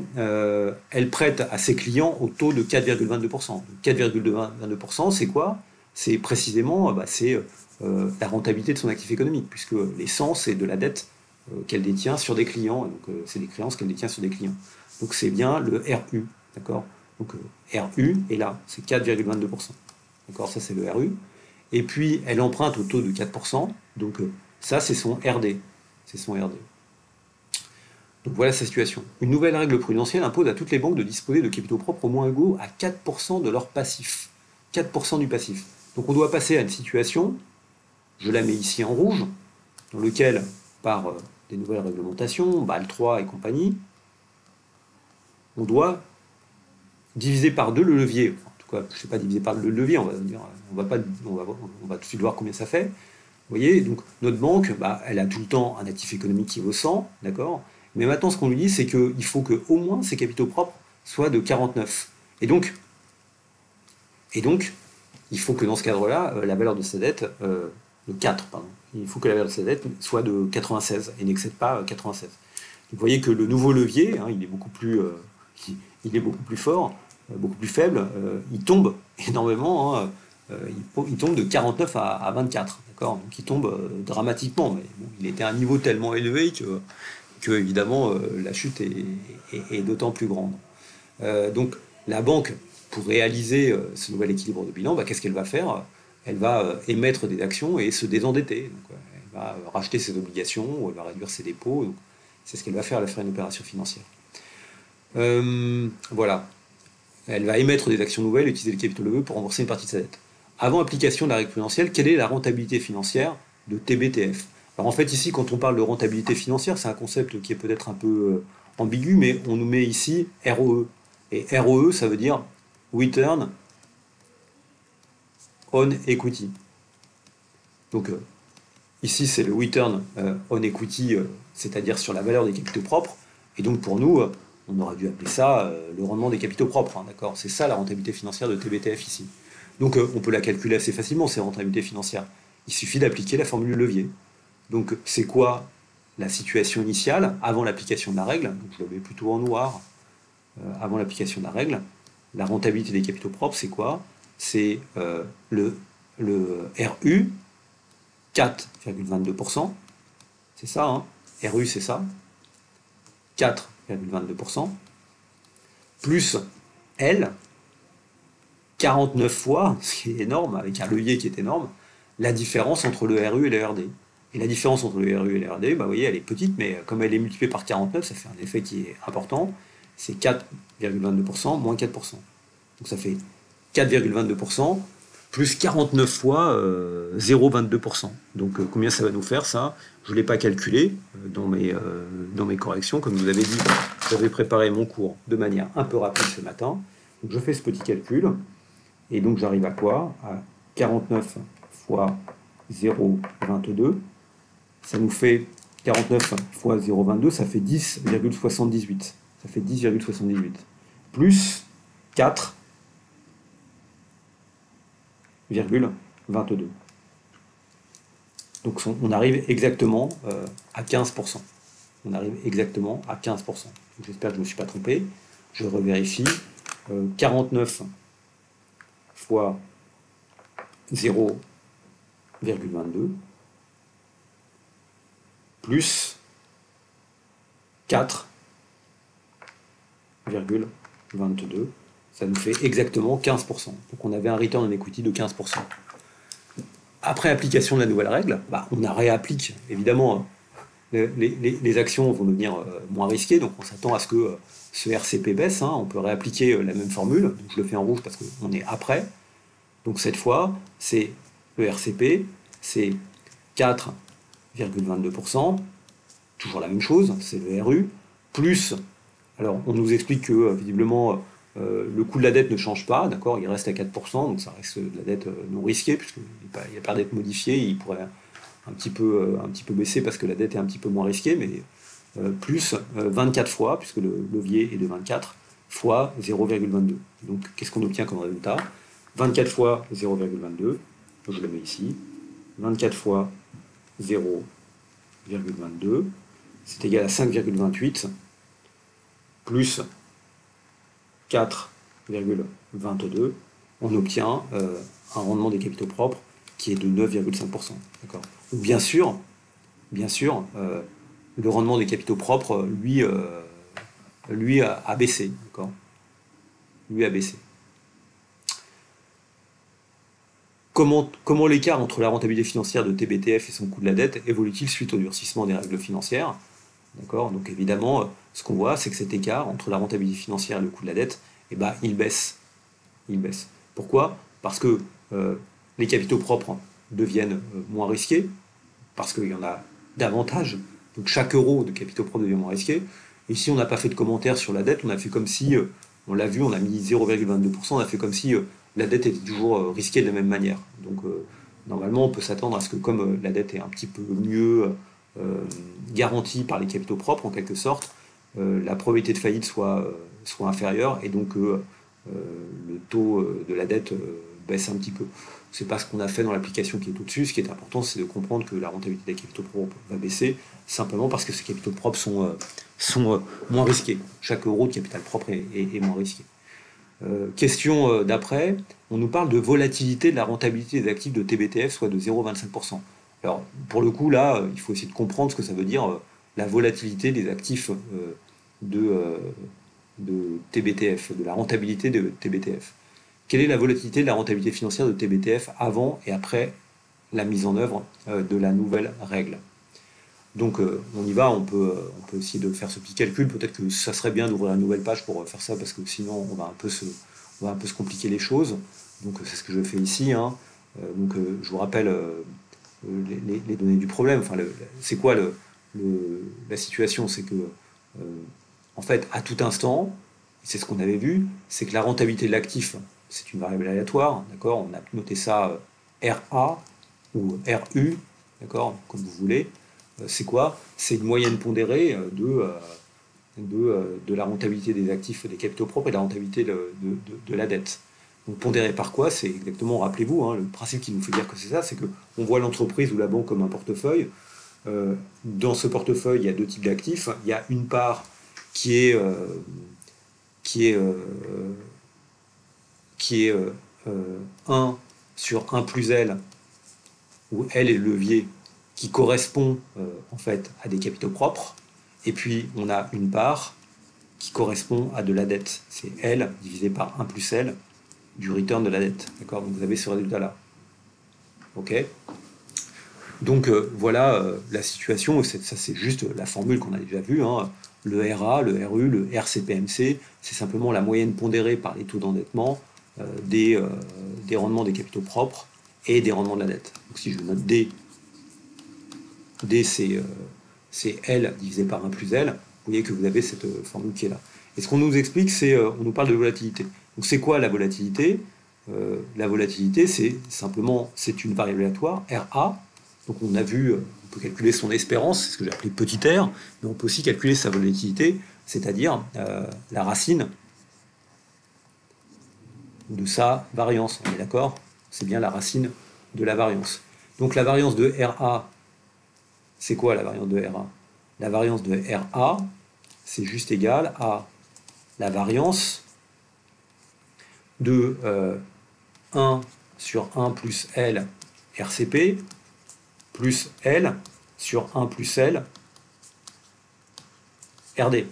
[SPEAKER 2] elle prête à ses clients au taux de 4,22%. 4,22%, c'est quoi? C'est précisément c'est, la rentabilité de son actif économique, puisque les 100, c'est de la dette qu'elle détient sur des clients, donc c'est des créances qu'elle détient sur des clients. Donc c'est bien le RU, d'accord. Donc RU est là, c'est 4,22%. D'accord, ça c'est le RU. Et puis elle emprunte au taux de 4%, donc ça c'est son RD. C'est son RD. Donc voilà sa situation. Une nouvelle règle prudentielle impose à toutes les banques de disposer de capitaux propres au moins égaux à 4% de leur passif. 4% du passif. Donc on doit passer à une situation, je la mets ici en rouge, dans lequel, par des nouvelles réglementations, BAL 3 et compagnie, on doit diviser par deux le levier. Enfin, en tout cas, je ne sais pas diviser par deux le levier, on va dire, on va tout de suite voir combien ça fait. Vous voyez, donc notre banque, elle a tout le temps un actif économique qui vaut 100, d'accord. Mais maintenant, ce qu'on lui dit, c'est qu'il faut qu'au moins ses capitaux propres soient de 49. Et donc il faut que dans ce cadre-là, la valeur de sa dette, de 4, pardon, il faut que la valeur de sa dette soit de 96 et n'excède pas 96. Vous voyez que le nouveau levier, il est beaucoup plus, il est beaucoup plus fort, beaucoup plus faible, il tombe énormément, il tombe de 49 à 24, d'accord. Donc il tombe dramatiquement, mais bon, il était à un niveau tellement élevé que évidemment la chute est d'autant plus grande. Donc la banque, pour réaliser ce nouvel équilibre de bilan, qu'est-ce qu'elle va faire? Elle va émettre des actions et se désendetter. Donc, elle va racheter ses obligations, ou elle va réduire ses dépôts. C'est ce qu'elle va faire, elle va faire une opération financière. Voilà. Elle va émettre des actions nouvelles, utiliser le capital levé pour rembourser une partie de sa dette. Avant application de la règle prudentielle, quelle est la rentabilité financière de TBTF? Alors en fait ici, quand on parle de rentabilité financière, c'est un concept qui est peut-être un peu ambigu, mais on nous met ici ROE. Et ROE, ça veut dire Return on Equity. Donc ici, c'est le Return on Equity, c'est-à-dire sur la valeur des capitaux propres. Et donc pour nous, on aurait dû appeler ça le rendement des capitaux propres. D'accord. C'est ça la rentabilité financière de TBTF ici. Donc on peut la calculer assez facilement, ces rentabilités financières. Il suffit d'appliquer la formule levier. Donc c'est quoi la situation initiale avant l'application de la règle? Donc je le mets plutôt en noir. Avant l'application de la règle, la rentabilité des capitaux propres, c'est quoi? C'est le RU, 4,22%. C'est ça, hein? RU, c'est ça. 4,22%. Plus L, 49 fois, ce qui est énorme, avec un levier qui est énorme, la différence entre le RU et le RD. Et la différence entre le RU et le RD, vous voyez, elle est petite, mais comme elle est multipliée par 49, ça fait un effet qui est important. C'est 4,22% moins 4%. Donc ça fait 4,22% plus 49 fois 0,22%. Donc combien ça va nous faire ça? Je ne l'ai pas calculé dans mes corrections. Comme je vous avez dit, j'avais préparé mon cours de manière un peu rapide ce matin. Donc je fais ce petit calcul. Et donc j'arrive à quoi? À 49 fois 0,22. Ça nous fait 49 fois 0,22, ça fait 10,78. Ça fait 10,78. Plus 4,22. Donc on arrive exactement à 15%. On arrive exactement à 15%. J'espère que je ne me suis pas trompé. Je revérifie. 49 fois 0,22 plus 4,22, ça nous fait exactement 15%. Donc on avait un return on equity de 15%. Après application de la nouvelle règle, on réapplique évidemment. Les actions vont devenir moins risquées, donc on s'attend à ce que ce RCP baisse. On peut réappliquer la même formule, donc je le fais en rouge parce qu'on est après. Donc cette fois, c'est le RCP, c'est 4,22%, toujours la même chose, c'est le RU, plus, alors on nous explique que visiblement le coût de la dette ne change pas, d'accord, il reste à 4%, donc ça reste de la dette non risquée, puisqu'il n'y a pas d'être modifié, il pourrait un petit peu baissé parce que la dette est un petit peu moins risquée, mais plus 24 fois, puisque le levier est de 24, fois 0,22. Donc qu'est-ce qu'on obtient comme résultat? 24 fois 0,22, je le mets ici, 24 fois 0,22, c'est égal à 5,28, plus 4,22, on obtient un rendement des capitaux propres qui est de 9,5%. D'accord. Bien sûr, le rendement des capitaux propres, lui a baissé. D'accord. Lui a baissé. Comment l'écart entre la rentabilité financière de TBTF et son coût de la dette évolue-t-il suite au durcissement des règles financières? D'accord. Donc évidemment, ce qu'on voit, c'est que cet écart entre la rentabilité financière et le coût de la dette, il baisse. Il baisse. Pourquoi? Parce que les capitaux propres deviennent moins risqués, parce qu'il y en a davantage. Donc chaque euro de capitaux propres devient moins risqué. Ici, on n'a pas fait de commentaire sur la dette, on a fait comme si, on l'a vu, on a mis 0,22%, on a fait comme si la dette était toujours risquée de la même manière. Donc normalement, on peut s'attendre à ce que comme la dette est un petit peu mieux garantie par les capitaux propres, en quelque sorte, la probabilité de faillite soit inférieure, et donc le taux de la dette baisse un petit peu. C'est pas ce qu'on a fait dans l'application qui est au-dessus. Ce qui est important, c'est de comprendre que la rentabilité des capitaux propres va baisser, simplement parce que ces capitaux propres sont moins risqués. Chaque euro de capital propre est moins risqué. Question d'après, on nous parle de volatilité de la rentabilité des actifs de TBTF, soit de 0,25%. Alors, pour le coup, là, il faut essayer de comprendre ce que ça veut dire, la volatilité des actifs de TBTF, de la rentabilité de TBTF. Quelle est la volatilité de la rentabilité financière de TBTF avant et après la mise en œuvre de la nouvelle règle? Donc on y va, on peut essayer de faire ce petit calcul. Peut-être que ça serait bien d'ouvrir une nouvelle page pour faire ça, parce que sinon on va un peu se compliquer les choses. Donc c'est ce que je fais ici. Je vous rappelle les données du problème. Enfin, c'est quoi la situation? C'est que en fait, à tout instant, c'est ce qu'on avait vu, c'est que la rentabilité de l'actif, c'est une variable aléatoire, d'accord? On a noté ça RA ou RU, d'accord? Comme vous voulez. C'est quoi? C'est une moyenne pondérée de la rentabilité des actifs, des capitaux propres, et de la rentabilité de la dette. Donc pondéré par quoi? C'est exactement, rappelez-vous, le principe qui nous fait dire que c'est ça, c'est qu'on voit l'entreprise ou la banque comme un portefeuille. Dans ce portefeuille, il y a deux types d'actifs. Il y a une part qui est 1 sur 1 plus L, où L est le levier qui correspond en fait à des capitaux propres, et puis on a une part qui correspond à de la dette. C'est L divisé par 1 plus L du return de la dette. D'accord? Donc vous avez ce résultat-là. Ok? Donc voilà la situation. Ça, c'est juste la formule qu'on a déjà vue. Le RA, le RU, le RCPMC, c'est simplement la moyenne pondérée par les taux d'endettement des rendements des capitaux propres et des rendements de la dette. Donc si je note D, c'est L divisé par 1 plus L, vous voyez que vous avez cette formule qui est là. Et ce qu'on nous explique, on nous parle de volatilité. Donc c'est quoi la volatilité? La volatilité, c'est simplement, c'est une variable aléatoire, RA, Donc on a vu, on peut calculer son espérance, c'est ce que j'ai appelé petit r, mais on peut aussi calculer sa volatilité, c'est-à-dire la racine de sa variance. On est d'accord? C'est bien la racine de la variance. Donc la variance de RA, c'est quoi la variance de RA? La variance de RA, c'est juste égal à la variance de 1 sur 1 plus L RCP plus L sur 1 plus L RD.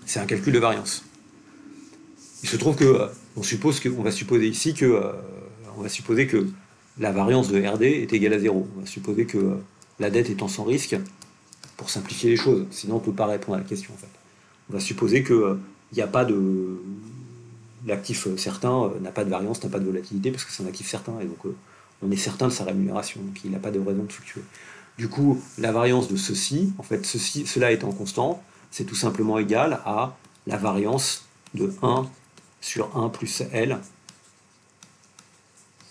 [SPEAKER 2] C'est un calcul de variance. Il se trouve que on va supposer ici que on va supposer que la variance de RD est égale à 0. On va supposer que la dette étant sans risque, pour simplifier les choses, sinon on ne peut pas répondre à la question en fait. On va supposer que il n'y a pas de l'actif certain n'a pas de variance, n'a pas de volatilité parce que c'est un actif certain et donc on est certain de sa rémunération, donc il n'a pas de raison de fluctuer. Du coup, la variance de ceci, en fait, cela étant constant, c'est tout simplement égal à la variance de 1 sur 1 plus L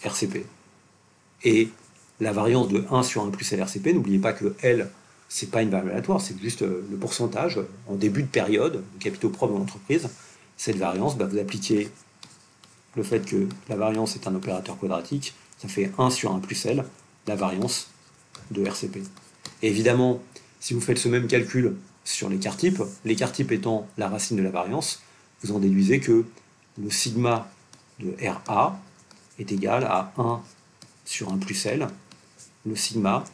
[SPEAKER 2] RCP. Et la variance de 1 sur 1 plus L RCP, n'oubliez pas que L, c'est pas une variable aléatoire, c'est juste le pourcentage en début de période de capitaux propres de l'entreprise. Cette variance, vous appliquez le fait que la variance est un opérateur quadratique, ça fait 1 sur 1 plus L, la variance de RCP. Et évidemment, si vous faites ce même calcul sur l'écart type étant la racine de la variance, vous en déduisez que le sigma de RA est égal à 1 sur 1 plus L, le sigma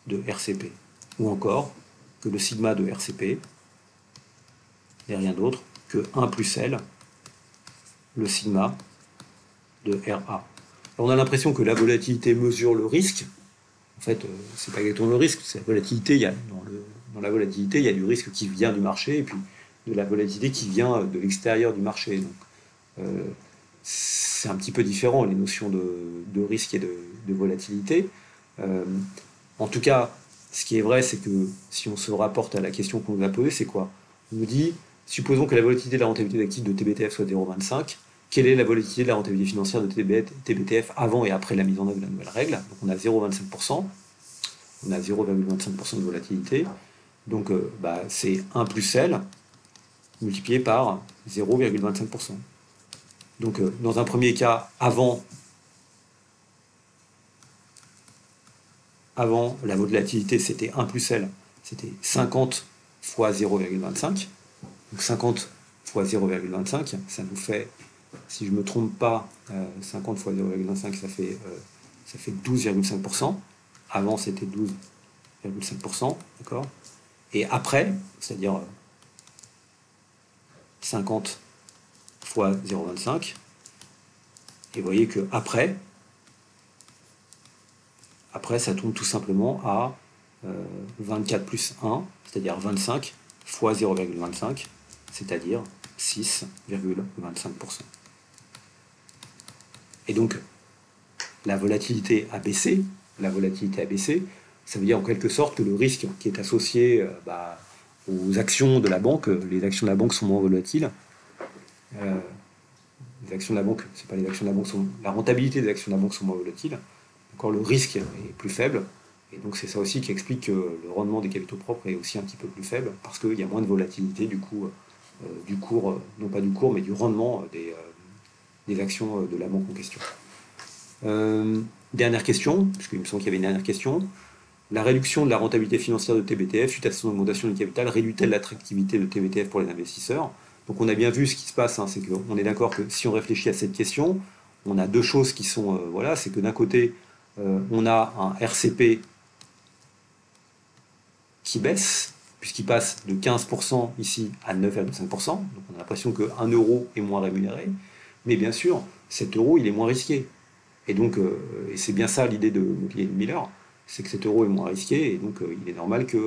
[SPEAKER 2] de RCP. Ou encore que le sigma de RCP n'est rien d'autre que 1 plus L, le sigma de RA. Alors on a l'impression que la volatilité mesure le risque. En fait, c'est pas exactement le risque, c'est la volatilité. Dans la volatilité, il y a du risque qui vient du marché et puis de la volatilité qui vient de l'extérieur du marché. Donc, c'est un petit peu différent les notions de risque et de volatilité. En tout cas, ce qui est vrai, c'est que si on se rapporte à la question qu'on nous a posée, c'est quoi? On nous dit, supposons que la volatilité de la rentabilité d'actifs de TBTF soit 0,25. Quelle est la volatilité de la rentabilité financière de TBTF avant et après la mise en œuvre de la nouvelle règle? Donc on a 0,25%, on a 0,25% de volatilité. Donc c'est 1 plus L multiplié par 0,25%. Donc dans un premier cas, avant la volatilité, c'était 1 plus L, c'était 50 fois 0,25. Donc 50 fois 0,25, ça nous fait, si je ne me trompe pas, 50 fois 0,25, ça fait 12,5%. Avant, c'était 12,5%, d'accord? Et après, c'est-à-dire 50 fois 0,25, et vous voyez que après, ça tourne tout simplement à 24 plus 1, c'est-à-dire 25 fois 0,25, c'est-à-dire 6,25%. Et donc, la volatilité a baissé, ça veut dire en quelque sorte que le risque qui est associé aux actions de la banque, les actions de la banque sont moins volatiles. Les actions de la banque, c'est pas les actions de la banque, la rentabilité des actions de la banque sont moins volatiles. Encore le risque est plus faible. Et donc c'est ça aussi qui explique que le rendement des capitaux propres est aussi un petit peu plus faible, parce qu'il y a moins de volatilité du coup du cours, non pas du cours, mais du rendement des actions de la banque en question. Dernière question, puisqu'il me semble qu'il y avait une dernière question. La réduction de la rentabilité financière de TBTF suite à son augmentation du capital réduit-elle l'attractivité de TBTF pour les investisseurs? Donc on a bien vu ce qui se passe, c'est qu'on est d'accord que si on réfléchit à cette question, on a deux choses qui sont, c'est que d'un côté, on a un RCP qui baisse, puisqu'il passe de 15% ici à 9,5%, donc on a l'impression que 1 euro est moins rémunéré, mais bien sûr, cet euro, il est moins risqué. Et donc, et c'est bien ça l'idée de Miller, c'est que cet euro est moins risqué, et donc il est normal qu'il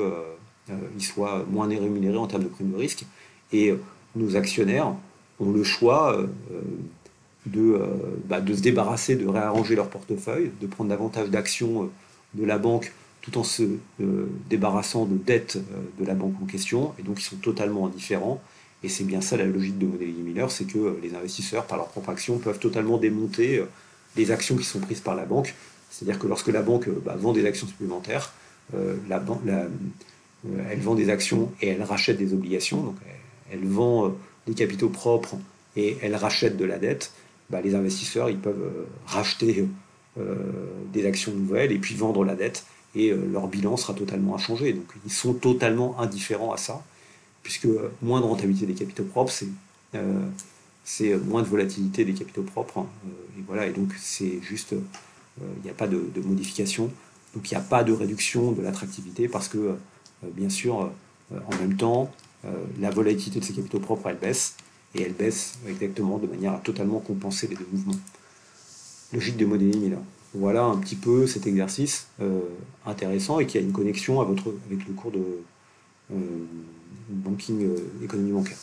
[SPEAKER 2] soit moins rémunéré en termes de prime de risque. Et nos actionnaires ont le choix de se débarrasser, de réarranger leur portefeuille, de prendre davantage d'actions de la banque tout en se débarrassant de dettes de la banque en question, et donc ils sont totalement indifférents. Et c'est bien ça la logique de Montgomery Miller, c'est que les investisseurs, par leurs propres actions, peuvent totalement démonter les actions qui sont prises par la banque, C'est-à-dire que lorsque la banque vend des actions supplémentaires, elle vend des actions et elle rachète des obligations, donc elle vend des capitaux propres et elle rachète de la dette, les investisseurs ils peuvent racheter des actions nouvelles et puis vendre la dette et leur bilan sera totalement inchangé. Donc ils sont totalement indifférents à ça, puisque moins de rentabilité des capitaux propres, c'est moins de volatilité des capitaux propres. Et voilà, et donc c'est juste, il n'y a pas de modification, donc il n'y a pas de réduction de l'attractivité parce que, bien sûr, en même temps, la volatilité de ces capitaux propres, elle baisse, et elle baisse exactement de manière à totalement compenser les deux mouvements. Logique de modeling est là. Voilà un petit peu cet exercice intéressant et qui a une connexion avec le cours de banking, économie bancaire.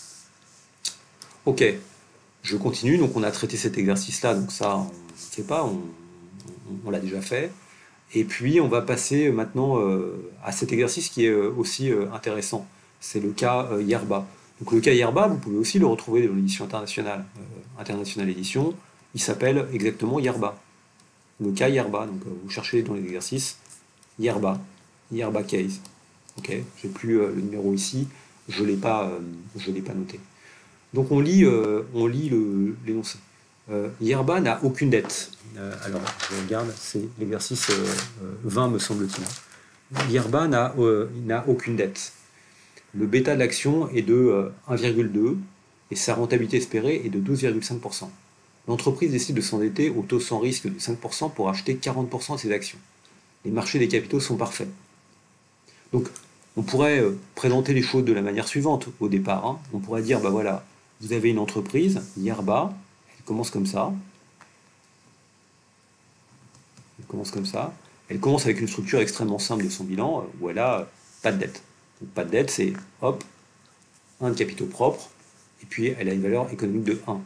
[SPEAKER 2] Ok, je continue. Donc on a traité cet exercice-là, donc ça on ne sait pas, on l'a déjà fait. Et puis on va passer maintenant à cet exercice qui est aussi intéressant. C'est le cas Yerba. Donc le cas Yerba, vous pouvez aussi le retrouver dans l'édition internationale, International Edition. Il s'appelle exactement Yerba. Le cas Yerba, donc vous cherchez dans les exercices Yerba, Yerba case. Ok, j'ai plus le numéro ici, je l'ai pas noté. Donc on lit l'énoncé. Yerba n'a aucune dette. Alors je regarde, c'est l'exercice 20 me semble-t-il. Yerba n'a aucune dette. Le bêta de l'action est de 1,2 et sa rentabilité espérée est de 12,5%. L'entreprise décide de s'endetter au taux sans risque de 5% pour acheter 40% de ses actions. Les marchés des capitaux sont parfaits. Donc, on pourrait présenter les choses de la manière suivante au départ. Hein. On pourrait dire, voilà, vous avez une entreprise, Yerba, elle commence comme ça. Elle commence avec une structure extrêmement simple de son bilan, où elle a pas de dette. Donc, pas de dette, c'est, hop, 1 de capitaux propres, et puis elle a une valeur économique de 1.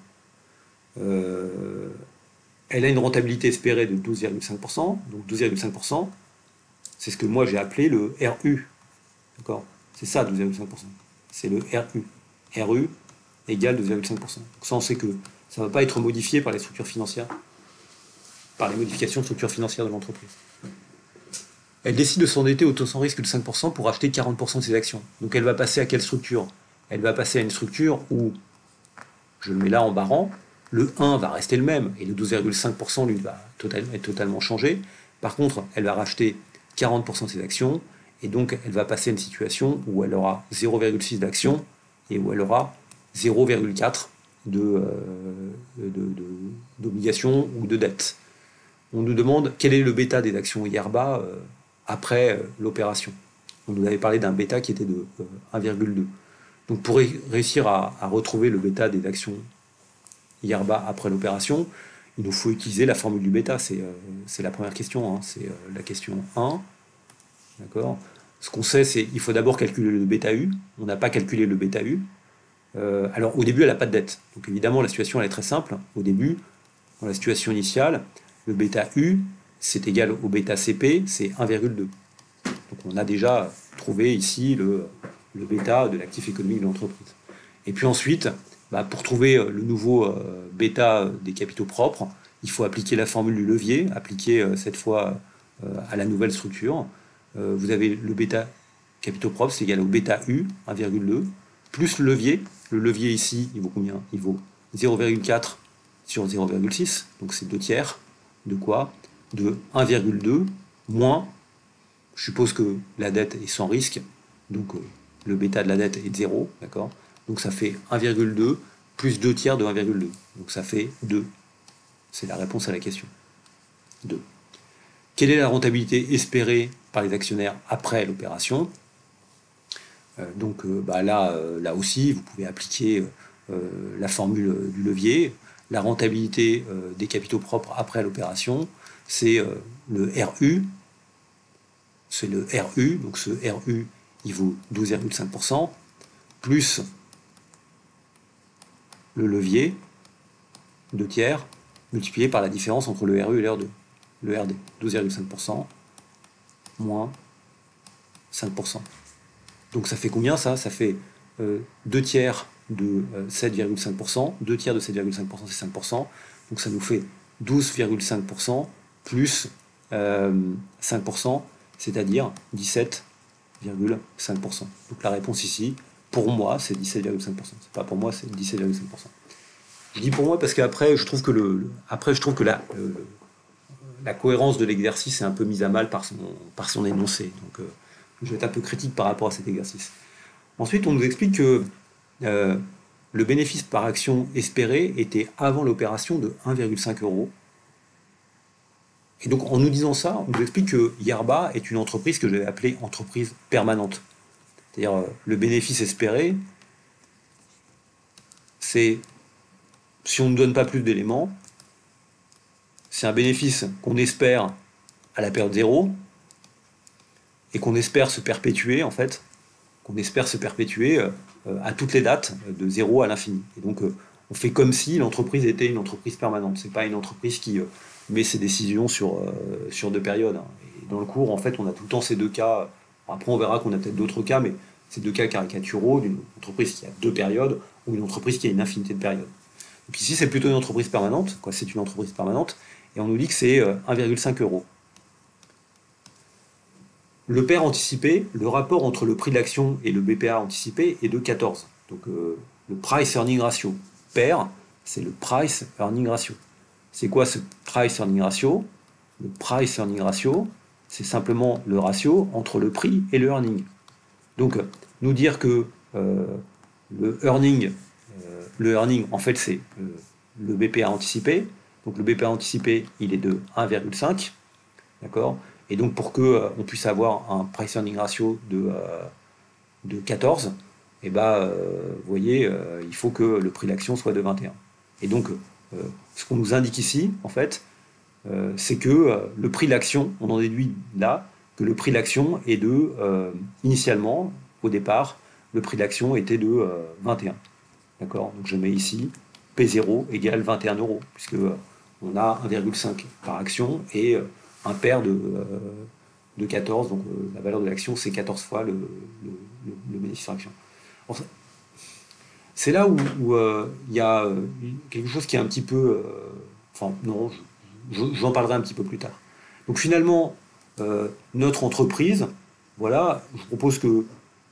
[SPEAKER 2] Elle a une rentabilité espérée de 12,5%. Donc 12,5%, c'est ce que moi j'ai appelé le RU. D'accord ? C'est ça 12,5%. C'est le RU. RU égale 12,5%. Donc ça, on sait que ça ne va pas être modifié par les structures financières, par les modifications de structures financières de l'entreprise. Elle décide de s'endetter au taux sans risque de 5% pour acheter 40% de ses actions. Donc elle va passer à quelle structure ? Elle va passer à une structure où, je le mets là en barrant, le 1 va rester le même et le 12,5% lui va être totalement changé. Par contre, elle va racheter 40% de ses actions et donc elle va passer à une situation où elle aura 0,6 d'actions et où elle aura 0,4 d'obligations ou de dettes. On nous demande quel est le bêta des actions Yerba après l'opération. On nous avait parlé d'un bêta qui était de 1,2. Donc pour réussir à retrouver le bêta des actions Yerba après l'opération, il nous faut utiliser la formule du bêta. C'est la première question, hein. C'est la question 1. D'accord ? Ce qu'on sait, c'est qu'il faut d'abord calculer le bêta U. On n'a pas calculé le bêta U. Alors au début, elle n'a pas de dette. Donc évidemment, la situation elle est très simple. Au début, dans la situation initiale, le bêta U, c'est égal au bêta CP, c'est 1,2. Donc on a déjà trouvé ici le bêta de l'actif économique de l'entreprise. Et puis ensuite, pour trouver le nouveau bêta des capitaux propres, il faut appliquer la formule du levier, appliquer cette fois à la nouvelle structure. Vous avez le bêta capitaux propres, c'est égal au bêta U, 1,2, plus le levier. Le levier ici, il vaut combien ? Il vaut 0,4 sur 0,6, donc c'est 2 tiers. De quoi ? De 1,2 moins, je suppose que la dette est sans risque, donc le bêta de la dette est de 0, d'accord ? Donc ça fait 1,2 plus 2 tiers de 1,2. Donc ça fait 2. C'est la réponse à la question. 2. Quelle est la rentabilité espérée par les actionnaires après l'opération ? Donc là aussi, vous pouvez appliquer la formule du levier. La rentabilité des capitaux propres après l'opération, c'est le RU. C'est le RU. Donc ce RU, il vaut 12,5%, plus le levier, 2 tiers, multiplié par la différence entre le RU et le R2. Le RD, 12,5%, moins 5%. Donc ça fait combien ça ? Ça fait 2 tiers de 7,5%. 2 tiers de 7,5%, c'est 5%. Donc ça nous fait 12,5% plus 5%, c'est-à-dire 17,5%. Donc la réponse ici, pour moi, c'est 17,5%. C'est pas pour moi, c'est 17,5%. Je dis pour moi parce qu'après, je trouve que la cohérence de l'exercice est un peu mise à mal par son énoncé. Donc je vais être un peu critique par rapport à cet exercice. Ensuite, on nous explique que le bénéfice par action espéré était avant l'opération de 1,5 euros. Et donc, en nous disant ça, on nous explique que Yerba est une entreprise que je vais appeler entreprise permanente. C'est-à-dire, le bénéfice espéré, c'est, si on ne donne pas plus d'éléments, c'est un bénéfice qu'on espère à la période 0 et qu'on espère se perpétuer, en fait, à toutes les dates, de 0 à l'infini. Et donc, on fait comme si l'entreprise était une entreprise permanente. C'est pas une entreprise qui met ses décisions sur 2 périodes. Et dans le cours, en fait, on a tout le temps ces 2 cas. Après, on verra qu'on a peut-être d'autres cas, mais ces 2 cas caricaturaux d'une entreprise qui a 2 périodes ou une entreprise qui a une infinité de périodes. Donc ici, c'est plutôt une entreprise permanente. C'est une entreprise permanente. Et on nous dit que c'est 1,5 euros. Le PER anticipé, le rapport entre le prix de l'action et le BPA anticipé est de 14. Donc le Price Earning Ratio. PER, c'est le Price Earning Ratio. C'est quoi ce Price Earning Ratio? Le Price Earning Ratio, c'est simplement le ratio entre le prix et le earning. Donc nous dire que le earning, en fait, c'est le BPA anticipé. Donc le BPA anticipé, il est de 1,5. D'accord? Et donc, pour qu'on puisse avoir un price earning ratio de 14, eh ben, vous voyez, il faut que le prix d'action soit de 21. Et donc, ce qu'on nous indique ici, en fait, c'est que le prix de l'action, on en déduit là, que le prix de l'action est de, initialement, au départ, le prix de l'action était de 21. D'accord? Donc, je mets ici P0 égale 21 euros, puisque on a 1,5 par action et un pair de 14, donc la valeur de l'action, c'est 14 fois le bénéfice par action. C'est là où il y a quelque chose qui est un petit peu... enfin, non, j'en parlerai un petit peu plus tard. Donc finalement, notre entreprise, voilà, je propose que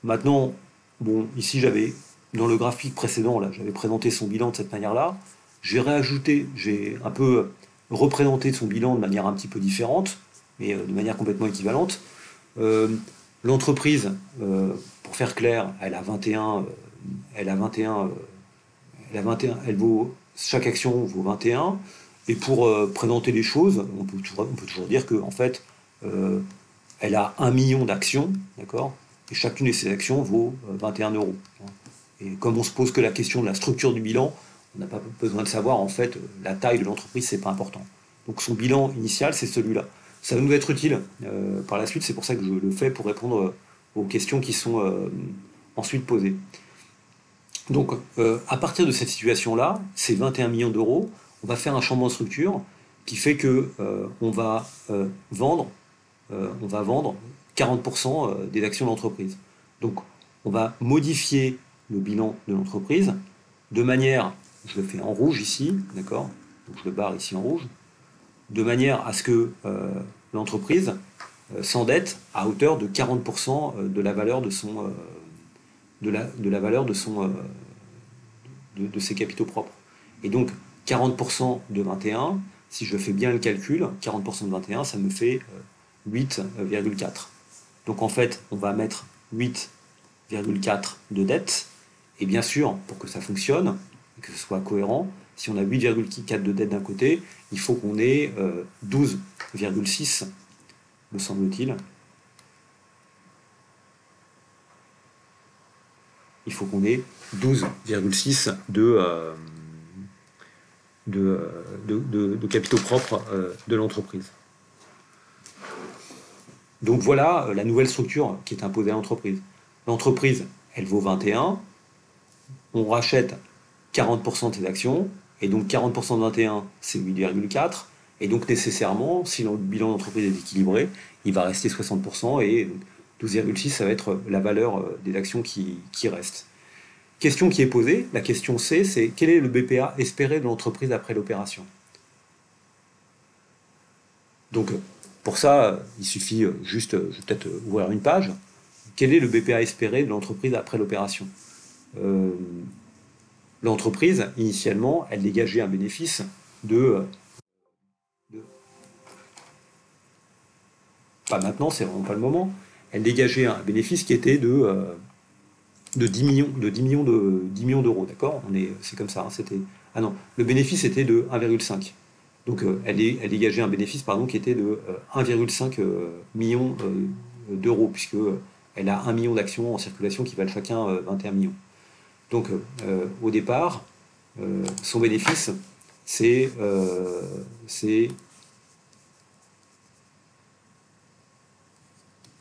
[SPEAKER 2] maintenant, bon, ici j'avais, dans le graphique précédent, là, j'avais présenté son bilan de cette manière-là. J'ai un peu représenté son bilan de manière un petit peu différente, mais de manière complètement équivalente. L'entreprise, pour faire clair, elle a 21, chaque action vaut 21. Et pour présenter les choses, on peut toujours dire qu'en fait, elle a 1 million d'actions, d'accord? Et chacune de ces actions vaut 21 euros. Et comme on se pose que la question de la structure du bilan, on n'a pas besoin de savoir, en fait, la taille de l'entreprise, c'est pas important. Donc son bilan initial, c'est celui-là. Ça va nous être utile par la suite, c'est pour ça que je le fais, pour répondre aux questions qui sont ensuite posées. Donc, à partir de cette situation-là, ces 21 millions d'euros, on va faire un changement de structure qui fait que on va vendre 40% des actions de l'entreprise. Donc, on va modifier le bilan de l'entreprise de manière, je le fais en rouge ici, d'accord? Donc, je le barre ici en rouge, de manière à ce que l'entreprise s'endette à hauteur de 40% de la valeur de son de ses capitaux propres. Et donc 40% de 21, si je fais bien le calcul, 40% de 21, ça me fait 8,4. Donc en fait, on va mettre 8,4 de dette. Et bien sûr, pour que ça fonctionne, et que ce soit cohérent, si on a 8,4 de dette d'un côté, il faut qu'on ait 12,6, me semble-t-il. Il faut qu'on ait 12,6 de capitaux propres de l'entreprise. Donc voilà la nouvelle structure qui est imposée à l'entreprise. L'entreprise, elle vaut 21, on rachète 40% de ses actions, et donc 40% de 21, c'est 8,4, et donc nécessairement, si le bilan d'entreprise est équilibré, il va rester 60%, et 12,6, ça va être la valeur des actions qui restent. Question qui est posée, la question C, c'est quel est le BPA espéré de l'entreprise après l'opération? Donc, Pour ça, il suffit juste, je vais peut-être ouvrir une page. Quel est le BPA espéré de l'entreprise après l'opération? L'entreprise, initialement, elle dégageait un bénéfice de- pas maintenant, c'est vraiment pas le moment, elle dégageait un bénéfice qui était de 10 millions, de 10 millions de 10 millions d'euros, d'accord? C'est comme ça, hein, c'était. Ah non, le bénéfice était de 1,5. Donc elle dégageait un bénéfice pardon, qui était de 1,5 million d'euros, puisque elle a 1 million d'actions en circulation qui valent chacun 21 millions. Donc au départ, son bénéfice, c'est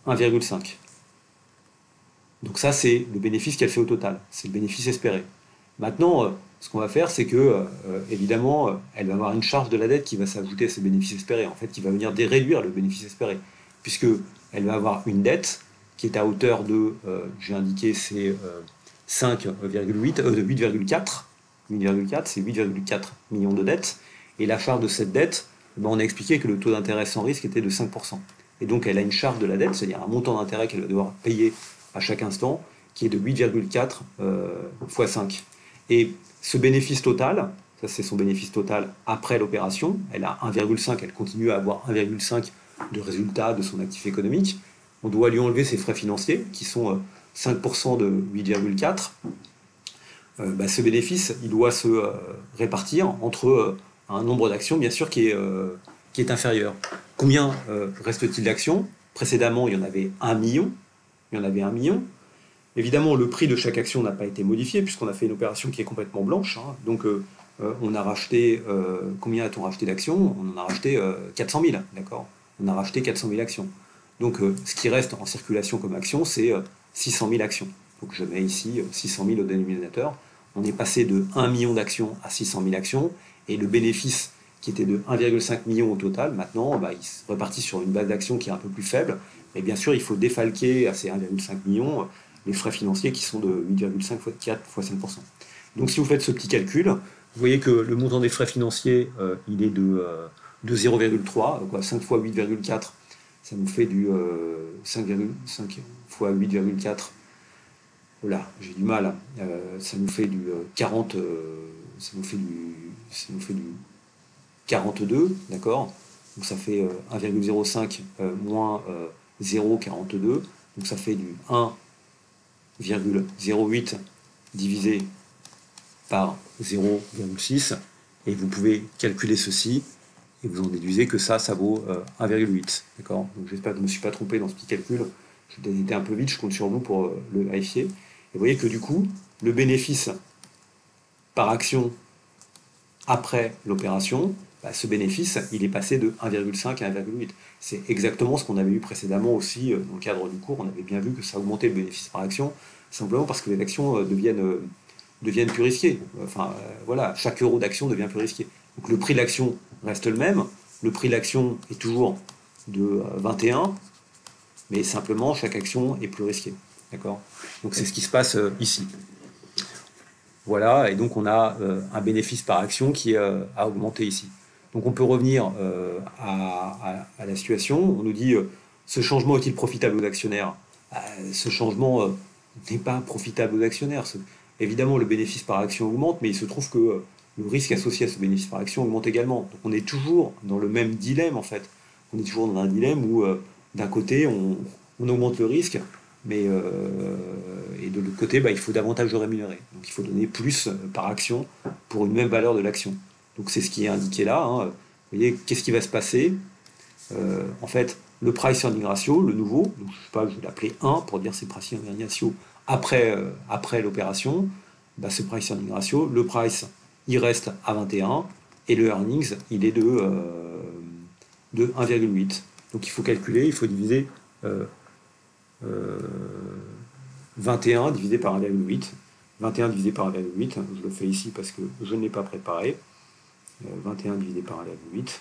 [SPEAKER 2] 1,5. Donc ça, c'est le bénéfice qu'elle fait au total. C'est le bénéfice espéré. Maintenant, ce qu'on va faire, c'est que, évidemment, elle va avoir une charge de la dette qui va s'ajouter à ce bénéfice espéré, en fait, qui va venir réduire le bénéfice espéré, puisque elle va avoir une dette qui est à hauteur de, j'ai indiqué, c'est 5,8, de 8,4. 8,4, c'est 8,4 millions de dettes. Et la charge de cette dette, ben, on a expliqué que le taux d'intérêt sans risque était de 5%. Et donc, elle a une charge de la dette, c'est-à-dire un montant d'intérêt qu'elle va devoir payer à chaque instant, qui est de 8,4 fois 5. Et ce bénéfice total, ça c'est son bénéfice total après l'opération, elle a 1,5, elle continue à avoir 1,5 de résultat de son actif économique. On doit lui enlever ses frais financiers, qui sont 5% de 8,4. Bah, ce bénéfice, il doit se répartir entre un nombre d'actions, bien sûr, qui est inférieur. Combien reste-t-il d'actions? Précédemment, il y en avait 1 million. Il y en avait 1 million. Évidemment, le prix de chaque action n'a pas été modifié, puisqu'on a fait une opération qui est complètement blanche. Hein. Donc, on a racheté, combien a-t-on racheté d'actions? On en a racheté 400 000, d'accord? On a racheté 400 000 actions. Donc, ce qui reste en circulation comme action, c'est 600 000 actions. Donc, je mets ici 600 000 au dénominateur. On est passé de 1 million d'actions à 600 000 actions, et le bénéfice qui était de 1,5 million au total, maintenant, bah, il se répartit sur une base d'actions qui est un peu plus faible. Et bien sûr, il faut défalquer à ces 1,5 million les frais financiers qui sont de 8,5 fois 4 fois 5%. Donc si vous faites ce petit calcul, vous voyez que le montant des frais financiers, il est de 0,3, quoi, 5 fois 8,4, ça nous fait du 5,5 fois 8,4. Voilà, j'ai du mal. Ça nous fait du 40, ça nous fait du 42, d'accord? Donc ça fait 1,05 moins 0,42, donc ça fait du 1,08 divisé par 0,6, et vous pouvez calculer ceci, et vous en déduisez que ça vaut 1,8. D'accord? Donc j'espère que je ne me suis pas trompé dans ce petit calcul. J'ai été un peu vite, je compte sur vous pour le vérifier. Et vous voyez que du coup, le bénéfice par action après l'opération, bah, ce bénéfice, il est passé de 1,5 à 1,8. C'est exactement ce qu'on avait eu précédemment aussi dans le cadre du cours. On avait bien vu que ça augmentait le bénéfice par action, simplement parce que les actions deviennent plus risquées. Enfin, voilà, chaque euro d'action devient plus risqué. Donc le prix de l'action reste le même. Le prix de l'action est toujours de 21, mais simplement chaque action est plus risquée. D'accord? Donc c'est ce qui se passe ici. Voilà, et donc on a un bénéfice par action qui a augmenté ici. Donc on peut revenir à la situation. On nous dit, ce changement est-il profitable aux actionnaires? Ce changement n'est pas profitable aux actionnaires. Évidemment, le bénéfice par action augmente, mais il se trouve que le risque associé à ce bénéfice par action augmente également. Donc on est toujours dans le même dilemme, en fait. On est toujours dans un dilemme où, d'un côté, on augmente le risque, mais et de l'autre côté, bah, il faut davantage le rémunérer. Donc il faut donner plus par action pour une même valeur de l'action. Donc c'est ce qui est indiqué là. Hein. Vous voyez, qu'est-ce qui va se passer? En fait, le price earning ratio, le nouveau, donc, je sais pas, je vais l'appeler 1 pour dire c'est price earning ratio après l'opération. Bah, ce price earning ratio, le price, il reste à 21 et le earnings, il est de 1,8. Donc il faut calculer, il faut diviser 21 divisé par 1,8. 21 divisé par 1,8, je le fais ici parce que je ne l'ai pas préparé. 21 divisé par 1,8.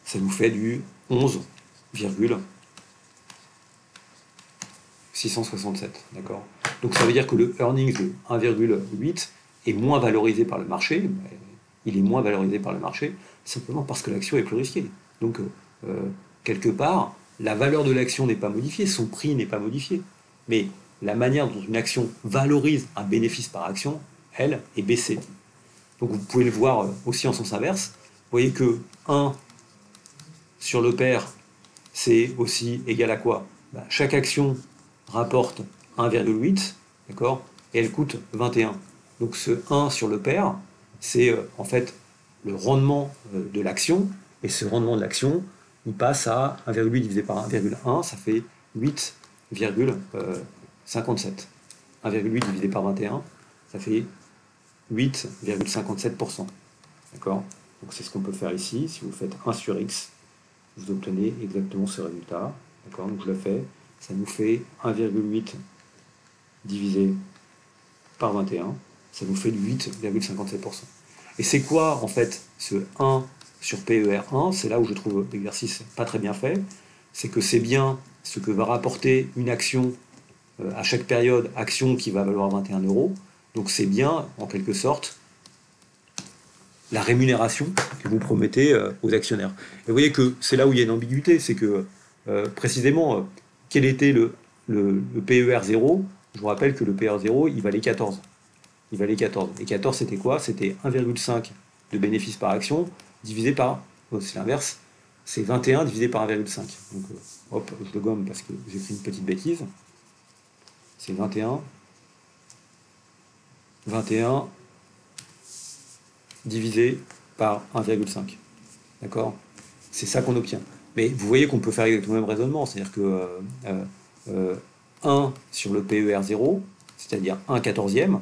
[SPEAKER 2] Ça nous fait du 11,667. D'accord? Donc ça veut dire que le earnings de 1,8 est moins valorisé par le marché. il est moins valorisé par le marché, simplement parce que l'action est plus risquée. Donc, quelque part, la valeur de l'action n'est pas modifiée, son prix n'est pas modifié. Mais la manière dont une action valorise un bénéfice par action, elle, est baissée. Donc vous pouvez le voir aussi en sens inverse. Vous voyez que 1 sur le pair, c'est aussi égal à quoi? Chaque action rapporte 1,8, d'accord? Et elle coûte 21. Donc ce 1 sur le pair, c'est en fait le rendement de l'action. Et ce rendement de l'action, il passe à 1,8 divisé par 1,1, ça fait 8,57. 1,8 divisé par 21, ça fait 8,57%. D'accord? Donc c'est ce qu'on peut faire ici. Si vous faites 1 sur x, vous obtenez exactement ce résultat. D'accord? Donc je le fais. Ça nous fait 1,8 divisé par 21. Ça nous fait 8,57%. Et c'est quoi, en fait, ce 1 sur PER1? C'est là où je trouve l'exercice pas très bien fait. C'est que c'est bien ce que va rapporter une action à chaque période, action qui va valoir 21 euros. Donc c'est bien, en quelque sorte, la rémunération que vous promettez aux actionnaires. Et vous voyez que c'est là où il y a une ambiguïté, c'est que précisément, quel était le PER 0? Je vous rappelle que le PER 0, il valait 14. Il valait 14. Et 14, c'était quoi? C'était 1,5 de bénéfice par action divisé par, c'est l'inverse, c'est 21 divisé par 1,5. Donc hop, je le gomme parce que j'ai fait une petite bêtise. C'est 21 divisé par 1,5. D'accord? C'est ça qu'on obtient. Mais vous voyez qu'on peut faire exactement le même raisonnement, c'est-à-dire que 1 sur le PER 0, c'est-à-dire 1 quatorzième,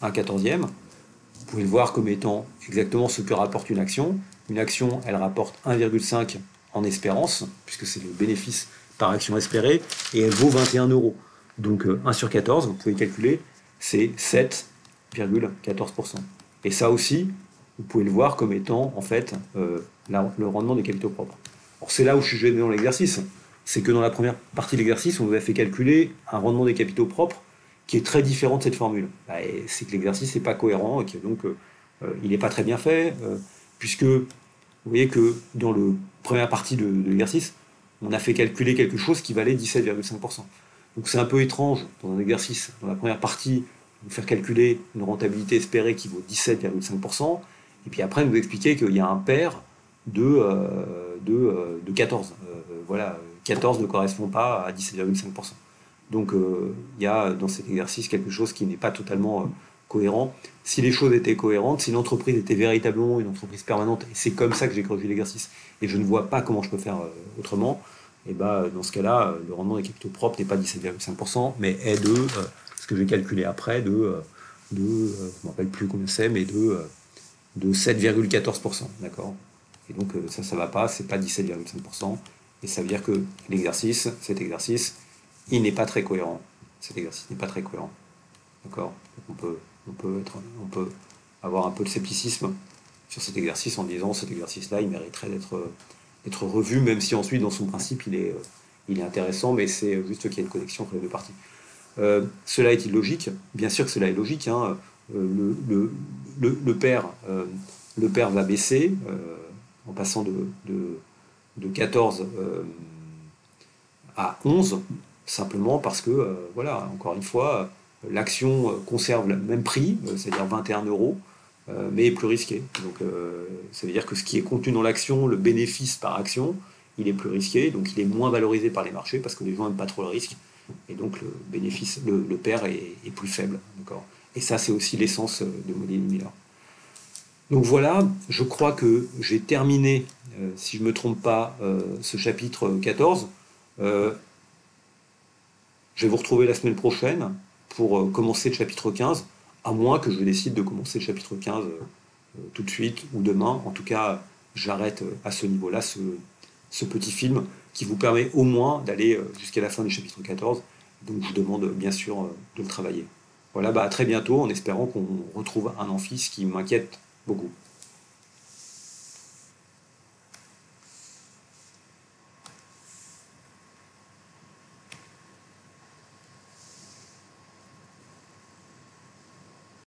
[SPEAKER 2] vous pouvez le voir comme étant exactement ce que rapporte une action. Une action, elle rapporte 1,5 en espérance, puisque c'est le bénéfice par action espérée, et elle vaut 21 euros. Donc 1 sur 14, vous pouvez calculer, c'est 7,14%. Et ça aussi, vous pouvez le voir comme étant en fait le rendement des capitaux propres. Alors c'est là où je suis gêné dans l'exercice, c'est que dans la première partie de l'exercice, on vous a fait calculer un rendement des capitaux propres qui est très différent de cette formule. C'est que l'exercice n'est pas cohérent et que donc il n'est pas très bien fait, puisque vous voyez que dans la première partie de l'exercice, on a fait calculer quelque chose qui valait 17,5%. Donc c'est un peu étrange dans un exercice, dans la première partie, vous faire calculer une rentabilité espérée qui vaut 17,5%, et puis après nous expliquer qu'il y a un pair de 14. Voilà, 14 ne correspond pas à 17,5%. Donc il y a dans cet exercice quelque chose qui n'est pas totalement cohérent. Si les choses étaient cohérentes, si l'entreprise était véritablement une entreprise permanente, et c'est comme ça que j'ai corrigé l'exercice, et je ne vois pas comment je peux faire autrement, et dans ce cas-là, le rendement des capitaux propres n'est pas 17,5%, mais est de, ce que j'ai calculé après, je ne me rappelle plus combien c'est, mais de 7,14%, d'accord? Et donc ça ne va pas, c'est pas 17,5%, et ça veut dire que cet exercice, il n'est pas très cohérent. Cet exercice n'est pas très cohérent, d'accord? On peut avoir un peu de scepticisme sur cet exercice en disant cet exercice-là, il mériterait d'être revu, même si ensuite, dans son principe, il est intéressant, mais c'est juste qu'il y a une connexion entre les deux parties. Cela est-il logique? Bien sûr que cela est logique. Hein. Le pair va baisser en passant de 14 à 11, simplement parce que, voilà, encore une fois, l'action conserve le même prix, c'est-à-dire 21 euros, mais est plus risqué. Donc ça veut dire que ce qui est contenu dans l'action, le bénéfice par action, il est plus risqué, donc il est moins valorisé par les marchés parce que les gens n'aiment pas trop le risque, et donc le bénéfice, le pair est plus faible. Et ça, c'est aussi l'essence de Modini-Miller. Donc voilà, je crois que j'ai terminé, si je ne me trompe pas, ce chapitre 14. Je vais vous retrouver la semaine prochaine pour commencer le chapitre 15, à moins que je décide de commencer le chapitre 15 tout de suite ou demain. En tout cas, j'arrête à ce niveau-là ce petit film qui vous permet au moins d'aller jusqu'à la fin du chapitre 14. Donc je vous demande bien sûr de le travailler. Voilà, à très bientôt en espérant qu'on retrouve un amphi, ce qui m'inquiète beaucoup.